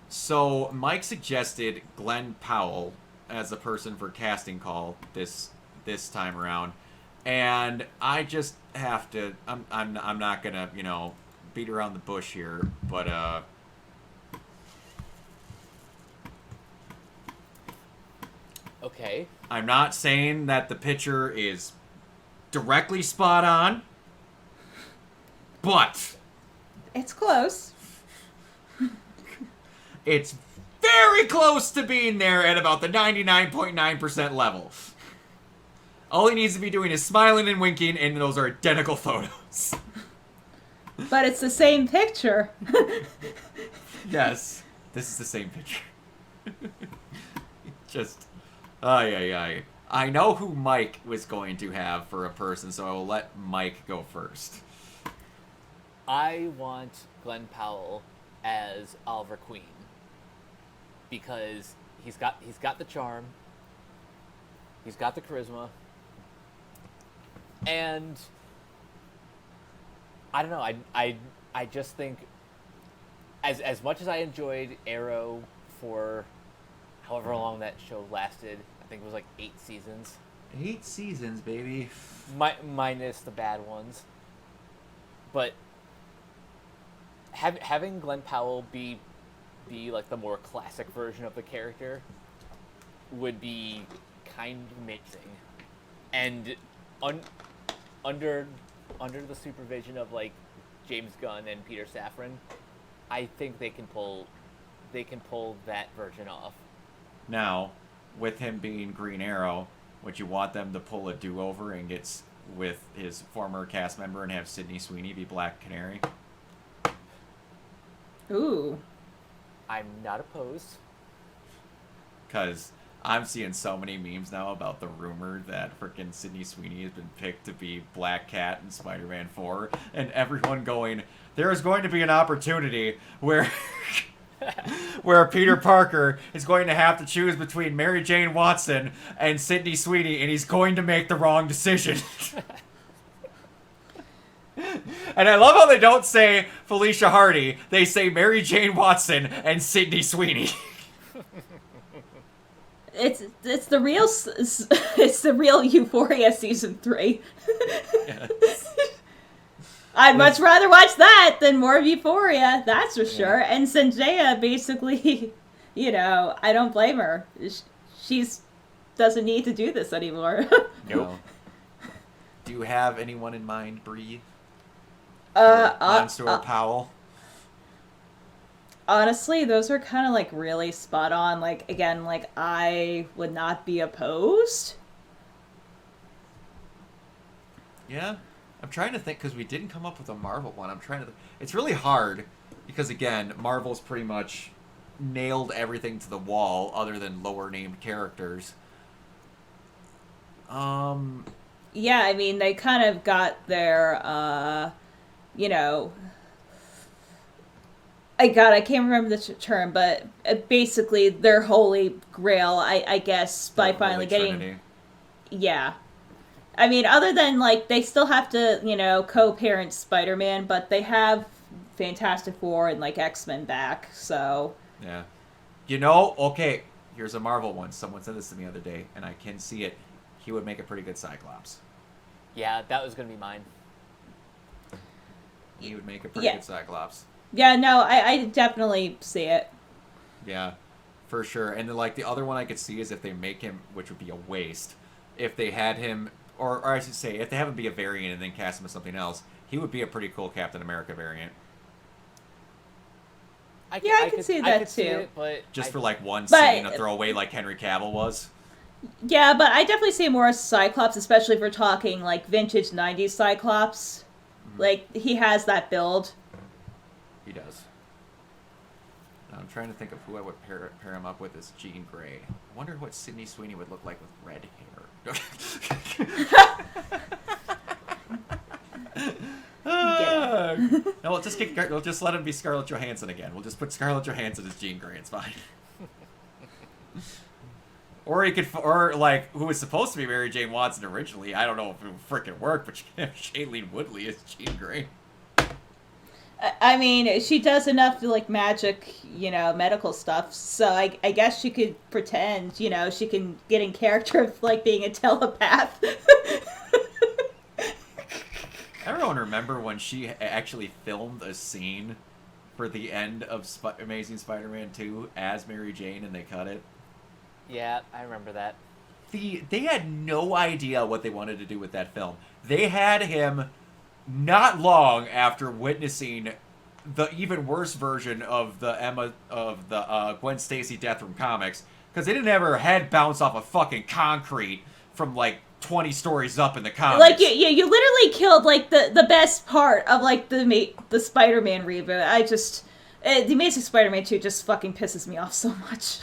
So Mike suggested Glenn Powell as the person for casting call this time around, and I just have to. I'm not gonna beat around the bush here, but Okay. I'm not saying that the picture is directly spot on, but It's close. it's very close to being there at about the 99.9% level. All he needs to be doing is smiling and winking, and those are identical photos. But it's the same picture. Yes, this is the same picture. Just, ay. I know who Mike was going to have for a person, so I will let Mike go first. I want Glenn Powell as Oliver Queen because he's got the charm. He's got the charisma. And I don't know. I just think as much as I enjoyed Arrow for however long that show lasted, I think it was like 8 seasons. 8 seasons, baby. Minus the bad ones. But having Glenn Powell be like the more classic version of the character would be kind of amazing. And under the supervision of like James Gunn and Peter Safran, I think they can pull that version off. Now, with him being Green Arrow, would you want them to pull a do-over and get with his former cast member and have Sydney Sweeney be Black Canary? Ooh. I'm not opposed. Because I'm seeing so many memes now about the rumor that frickin' Sydney Sweeney has been picked to be Black Cat in Spider-Man 4, and everyone going, there is going to be an opportunity where where Peter Parker is going to have to choose between Mary Jane Watson and Sydney Sweeney, and he's going to make the wrong decision. And I love how they don't say Felicia Hardy, they say Mary Jane Watson and Sydney Sweeney. It's the real it's the real Euphoria season 3. Yes. I'd much rather watch that than more of Euphoria, that's for sure. And Zendaya basically, I don't blame her. She's doesn't need to do this anymore. No. Do you have anyone in mind, Bree? Monster Powell? Honestly, those are kind of like really spot on. Like, again, like I would not be opposed. Yeah. I'm trying to think, because we didn't come up with a Marvel one. It's really hard, because again, Marvel's pretty much nailed everything to the wall, other than lower named characters. Yeah, I mean, they kind of got their, I can't remember the term, but basically their holy grail, I guess, by finally getting... Trinity. Yeah. I mean, other than, like, they still have to, co-parent Spider-Man, but they have Fantastic Four and, like, X-Men back, so... Yeah. Okay, here's a Marvel one. Someone said this to me the other day, and I can see it. He would make a pretty good Cyclops. Yeah, that was going to be mine. He would make a pretty good Cyclops. Yeah, no, I definitely see it. Yeah, for sure. And then, like, the other one I could see is if they make him, which would be a waste, if they had him... Or I should say, if they have him be a variant and then cast him as something else, he would be a pretty cool Captain America variant. I can see that too. But just for like one scene, a throwaway like Henry Cavill was. Yeah, but I definitely see more Cyclops, especially if we're talking like vintage 90s Cyclops. Mm-hmm. Like, he has that build. He does. I'm trying to think of who I would pair him up with as Jean Grey. I wonder what Sydney Sweeney would look like with red hair. No, we'll just let him be Scarlett Johansson again. We'll just put Scarlett Johansson as Jean Grey. It's fine. Or he could, or like who was supposed to be Mary Jane Watson originally. I don't know if it would frickin' work, but Shailene Woodley is Jean Grey. I mean, she does enough like magic, medical stuff. So I guess she could pretend, she can get in character of like being a telepath. Everyone remember when she actually filmed a scene for the end of Amazing Spider-Man 2 as Mary Jane and they cut it? Yeah, I remember that. They had no idea what they wanted to do with that film. They had him not long after witnessing the even worse version of the Gwen Stacy death from comics, because they didn't have her head bounce off of fucking concrete from like 20 stories up in the comics. Like you literally killed like the best part of like the Spider-Man reboot. The Amazing Spider-Man 2 just fucking pisses me off so much.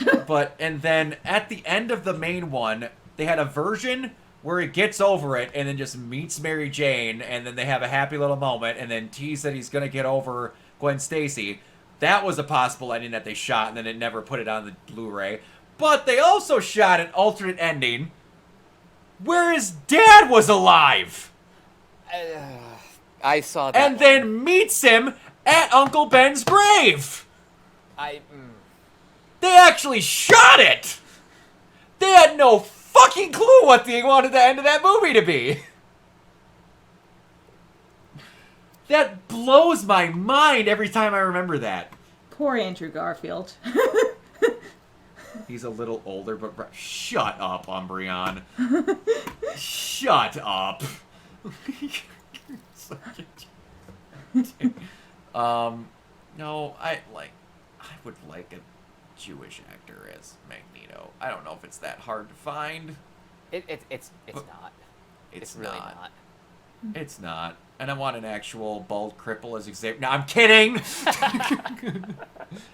And then at the end of the main one, they had a version where he gets over it and then just meets Mary Jane, and then they have a happy little moment, and then tease that he's gonna get over Gwen Stacy. That was a possible ending that they shot, and then it never put it on the Blu-ray. But they also shot an alternate ending where his dad was alive. I saw that. And one. then meets him at Uncle Ben's grave. They actually shot it. They had no fucking clue what they wanted the end of that movie to be. That blows my mind every time I remember that. Poor Andrew Garfield. He's a little older, but shut up, Umbreon. Shut up. No, I would like a Jewish actor as Magneto. I don't know if it's that hard to find. It's not. It's really not. It's not. And I want an actual bald cripple as Xavier. No, I'm kidding!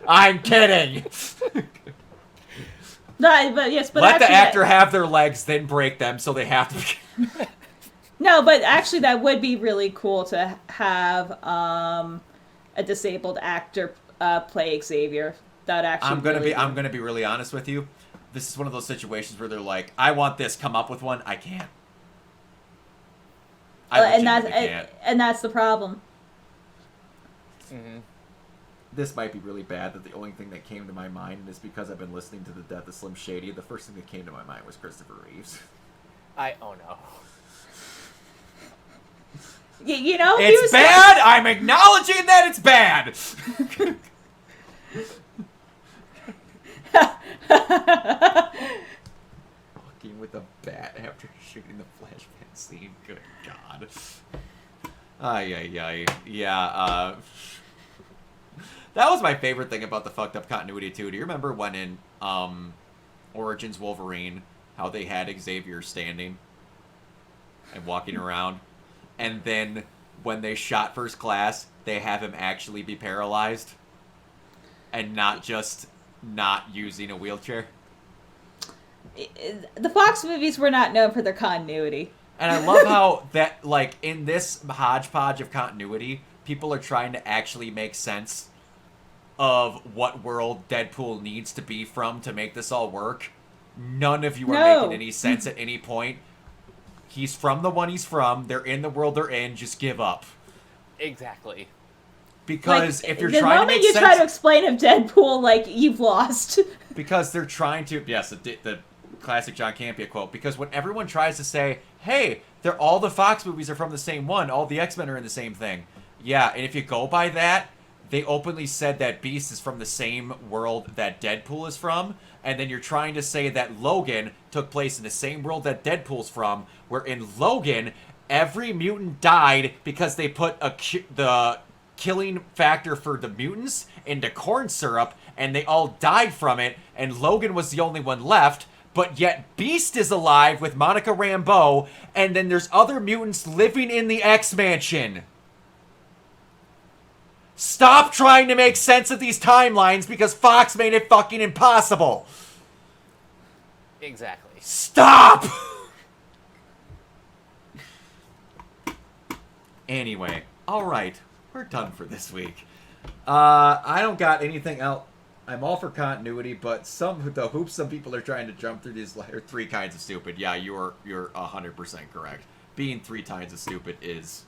I'm kidding! No, but yes, but let the actually actor have their legs, then break them, so they have to. No, but actually that would be really cool to have a disabled actor play Xavier. That actually. I'm gonna be really honest with you. This is one of those situations where they're like, "I want this. Come up with one." I can't. And that's the problem. Mm-hmm. This might be really bad that the only thing that came to my mind is because I've been listening to the Death of Slim Shady. The first thing that came to my mind was Christopher Reeves. Oh no. You know, it's bad. I'm acknowledging that it's bad. Walking with a bat after shooting the flashback scene. Good God. Ay. Yeah. That was my favorite thing about the fucked up continuity too. Do you remember when in Origins Wolverine, how they had Xavier standing and walking around, and then when they shot First Class, they have him actually be paralyzed and not just not using a wheelchair? The Fox movies were not known for their continuity. And I love how that, like, in this hodgepodge of continuity, people are trying to actually make sense of what world Deadpool needs to be from to make this all work. None of you are making any sense at any point. He's from the one he's from. They're in the world they're in. Just give up. Exactly. Because like, if you're trying to make sense... sense... The moment you try to explain him Deadpool, like, you've lost. Because they're trying to... Yes, the classic John Campea quote. Because when everyone tries to say, hey, all the Fox movies are from the same one. All the X-Men are in the same thing. Yeah, and if you go by that, they openly said that Beast is from the same world that Deadpool is from. And then you're trying to say that Logan took place in the same world that Deadpool's from, where in Logan, every mutant died because they put the killing factor for the mutants into corn syrup, and they all died from it, and Logan was the only one left, but yet Beast is alive with Monica Rambeau, and then there's other mutants living in the X-Mansion. Stop trying to make sense of these timelines because Fox made it fucking impossible. Exactly. Stop! Anyway, alright. We're done for this week. I don't got anything else. I'm all for continuity, but the hoops some people are trying to jump through these are three kinds of stupid. Yeah, you're 100% correct. Being three times as stupid is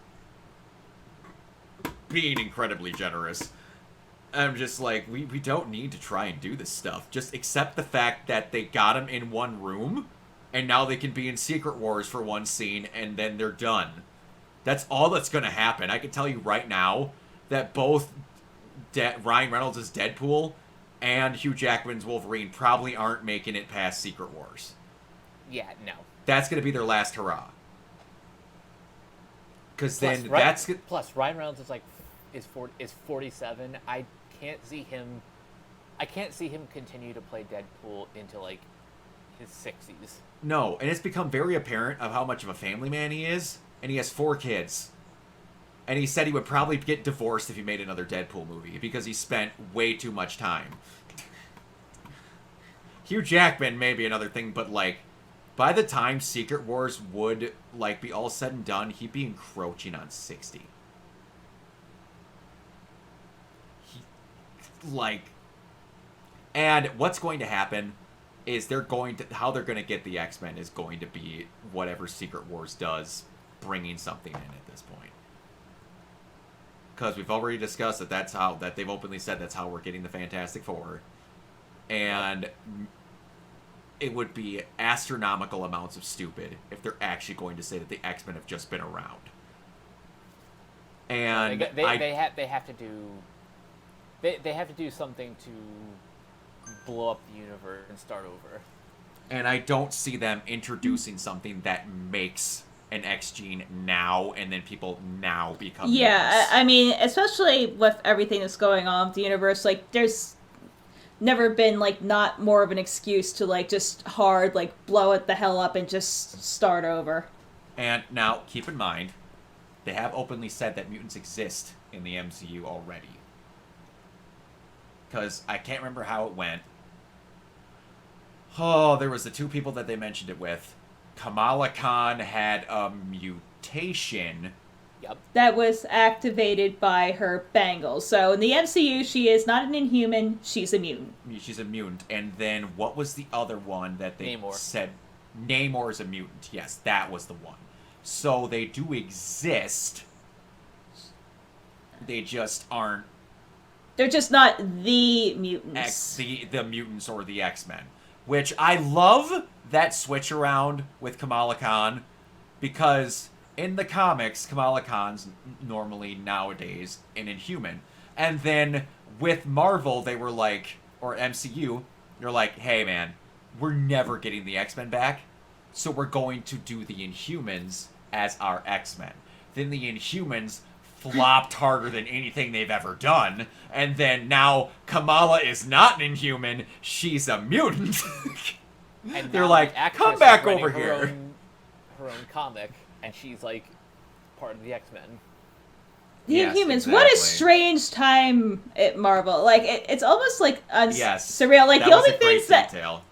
being incredibly generous. I'm just like, we don't need to try and do this stuff. Just accept the fact that they got him in one room, and now they can be in Secret Wars for one scene, and then they're done. That's all that's going to happen. I can tell you right now that both Ryan Reynolds' Deadpool and Hugh Jackman's Wolverine probably aren't making it past Secret Wars. Yeah, no. That's going to be their last hurrah. Because then Plus, Ryan Reynolds is 47. I can't see him continue to play Deadpool into like his 60s. No, and it's become very apparent of how much of a family man he is, and he has 4 kids. And he said he would probably get divorced if he made another Deadpool movie because he spent way too much time. Hugh Jackman may be another thing, but like by the time Secret Wars would like be all said and done, he'd be encroaching on 60. And what's going to happen is how they're going to get the X-Men is going to be whatever Secret Wars does, bringing something in at this point. Because we've already discussed that they've openly said that's how we're getting the Fantastic Four. And it would be astronomical amounts of stupid if they're actually going to say that the X-Men have just been around. And they have to do something to blow up the universe and start over. And I don't see them introducing something that makes an X gene now, and then people now become mutants. I mean, especially with everything that's going on with the universe, like, there's never been, like, not more of an excuse to, like, just hard, like, blow it the hell up and just start over. And now, keep in mind, they have openly said that mutants exist in the MCU already. Because I can't remember how it went. Oh, there was the two people that they mentioned it with. Kamala Khan had a mutation. Yep. That was activated by her bangles. So in the MCU, she is not an Inhuman, she's a mutant. She's a mutant. And then what was the other one that they Namor. said? Namor is a mutant. Yes, that was the one. So they do exist. They just aren't. They're just not the mutants. The mutants or the X-Men. Which I love that switch around with Kamala Khan, because in the comics, Kamala Khan's normally nowadays an Inhuman. And then with Marvel, they were like, or MCU, they're like, hey man, we're never getting the X-Men back, so we're going to do the Inhumans as our X-Men. Then the Inhumans flopped harder than anything they've ever done, and then now Kamala is not an Inhuman, she's a mutant. And they're now like, the actress come back is writing over her here. Her own comic, and she's like part of the X-Men. The Yes, Inhumans. exactly. What a strange time at Marvel. Like, it's almost like Yes, surreal. Like, that the was only a great things that... detail.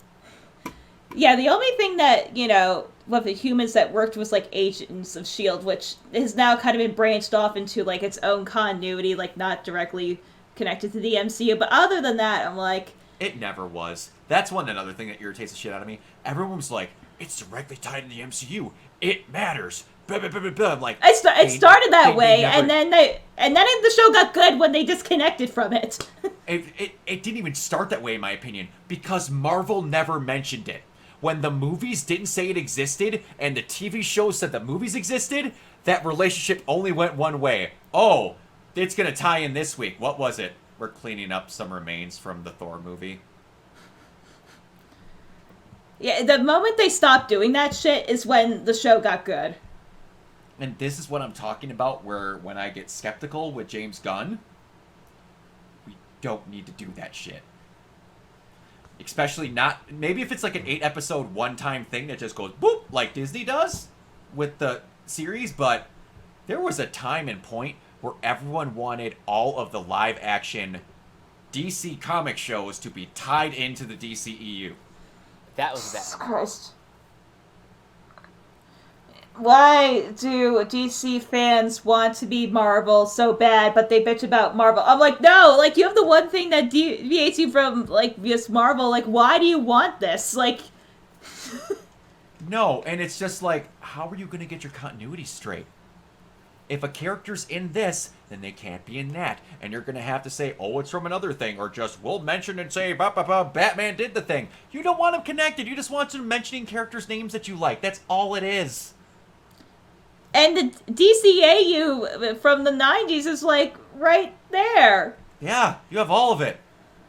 Yeah, the only thing that, you know, with the humans that worked was, like, Agents of S.H.I.E.L.D., which has now kind of been branched off into, like, its own continuity, like, not directly connected to the MCU. But other than that, I'm like... It never was. That's another thing that irritates the shit out of me. Everyone was like, it's directly tied to the MCU. It matters. Blah, blah, blah, blah, blah. I'm like, It started that way, never, and then the show got good when they disconnected from it. it didn't even start that way, in my opinion, because Marvel never mentioned it. When the movies didn't say it existed, and the TV shows said the movies existed, that relationship only went one way. Oh, it's gonna tie in this week. What was it? We're cleaning up some remains from the Thor movie. Yeah, the moment they stopped doing that shit is when the show got good. And this is what I'm talking about, where when I get skeptical with James Gunn, we don't need to do that shit. Especially not, maybe if it's like an 8-episode one-time thing that just goes boop, like Disney does with the series, but there was a time and point where everyone wanted all of the live-action DC comic shows to be tied into the DCEU. That was bad. Christ. Why do DC fans want to be Marvel so bad, but they bitch about Marvel? I'm like, no, like, you have the one thing that deviates you from, like, this Marvel. Like, why do you want this? Like... No, and it's just like, how are you going to get your continuity straight? If a character's in this, then they can't be in that. And you're going to have to say, oh, it's from another thing. Or just, we'll mention and say, Batman did the thing. You don't want them connected. You just want them mentioning characters' names that you like. That's all it is. And the DCAU from the 90s is, like, right there. Yeah, you have all of it.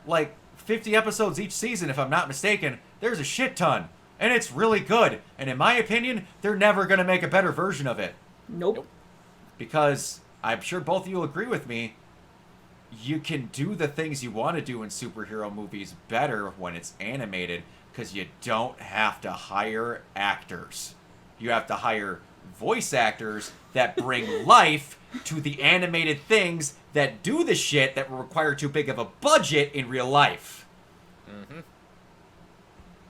Like, 50 episodes each season, if I'm not mistaken. There's a shit ton. And it's really good. And in my opinion, they're never going to make a better version of it. Nope. Because I'm sure both of you will agree with me, you can do the things you want to do in superhero movies better when it's animated, because you don't have to hire actors. You have to hire voice actors that bring life to the animated things that do the shit that require too big of a budget in real life. Mm-hmm.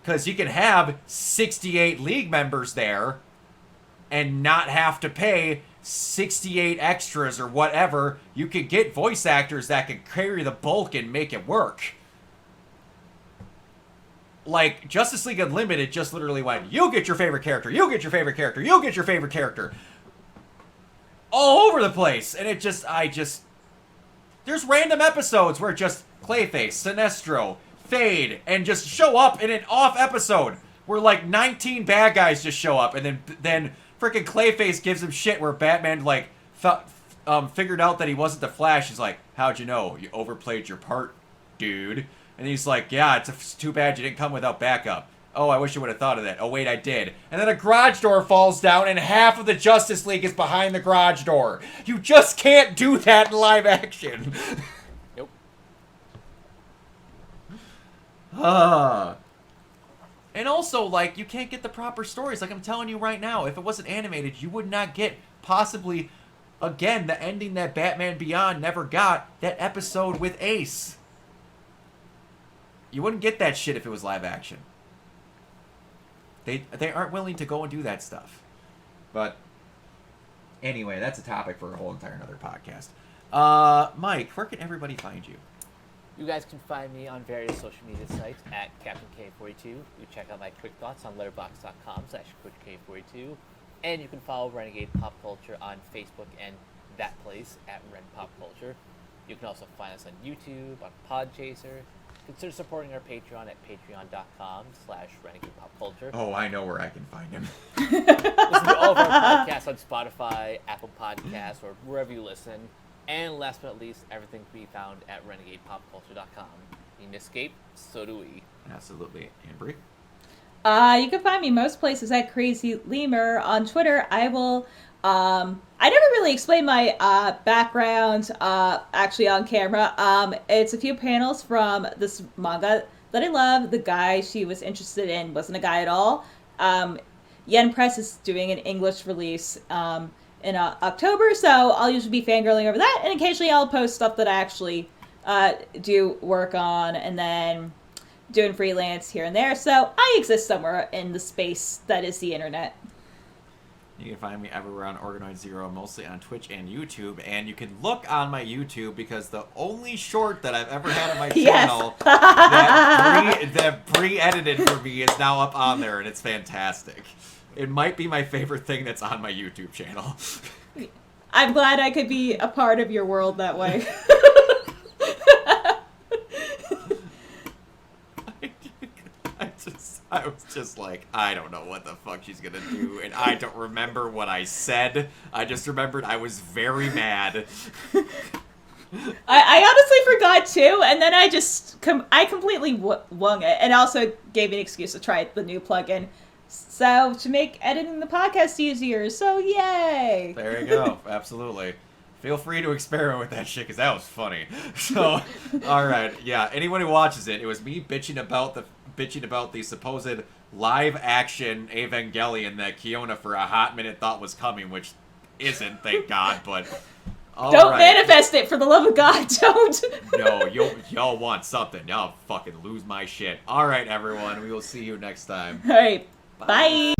Because you can have 68 League members there and not have to pay 68 extras or whatever. You could get voice actors that can carry the bulk and make it work. like, Justice League Unlimited just literally went, you get your favorite character, you get your favorite character, you get your favorite character. All over the place. And there's random episodes where just Clayface, Sinestro, Fade, and just show up in an off episode where, like, 19 bad guys just show up, and then freaking Clayface gives him shit where Batman, like, figured out that he wasn't the Flash. He's like, how'd you know? You overplayed your part, dude. And he's like, yeah, it's too bad you didn't come without backup. Oh, I wish I would have thought of that. Oh, wait, I did. And then a garage door falls down, and half of the Justice League is behind the garage door. You just can't do that in live action. Nope. And also, like, you can't get the proper stories. Like I'm telling you right now, if it wasn't animated, you would not get possibly, again, the ending that Batman Beyond never got, that episode with Ace. You wouldn't get that shit if it was live action. They aren't willing to go and do that stuff. But anyway, that's a topic for a whole entire another podcast. Mike, where can everybody find you? You guys can find me on various social media sites at Captain K42. You check out my quick thoughts on letterboxd.com/QuickK42. And you can follow Renegade Pop Culture on Facebook and that place at Ren Pop Culture. You can also find us on YouTube, on Podchaser. Consider supporting our Patreon at patreon.com/RenegadePopCulture. Oh, I know where I can find him. Listen to all of our podcasts on Spotify, Apple Podcasts, or wherever you listen. And last but not least, everything can be found at RenegadePopCulture.com. You can escape, so do we. Absolutely. Ambry? You can find me most places at Crazy Lemur. On Twitter, I will... I never really explained my background actually on camera. It's a few panels from this manga that I love. The guy she was interested in wasn't a guy at all. Yen Press is doing an English release in October, so I'll usually be fangirling over that, and occasionally I'll post stuff that I actually do work on, and then doing freelance here and there, so I exist somewhere in the space that is the internet. You can find me everywhere on Organoid Zero, mostly on Twitch and YouTube, and you can look on my YouTube because the only short that I've ever had on my channel that pre-edited for me is now up on there, and it's fantastic. It might be my favorite thing that's on my YouTube channel. I'm glad I could be a part of your world that way. I was just like, I don't know what the fuck she's gonna do, and I don't remember what I said. I just remembered I was very mad. I honestly forgot too, and then I just I completely wung it, and also gave me an excuse to try the new plugin. So, to make editing the podcast easier, so yay! There you go, absolutely. Feel free to experiment with that shit, because that was funny. So, alright, yeah, anyone who watches it, it was me bitching about the supposed live-action Evangelion that Kiona for a hot minute thought was coming, which isn't, thank God, but... Don't manifest it, for the love of God, don't! No, y'all want something, y'all fucking lose my shit. Alright, everyone, we will see you next time. Alright, bye!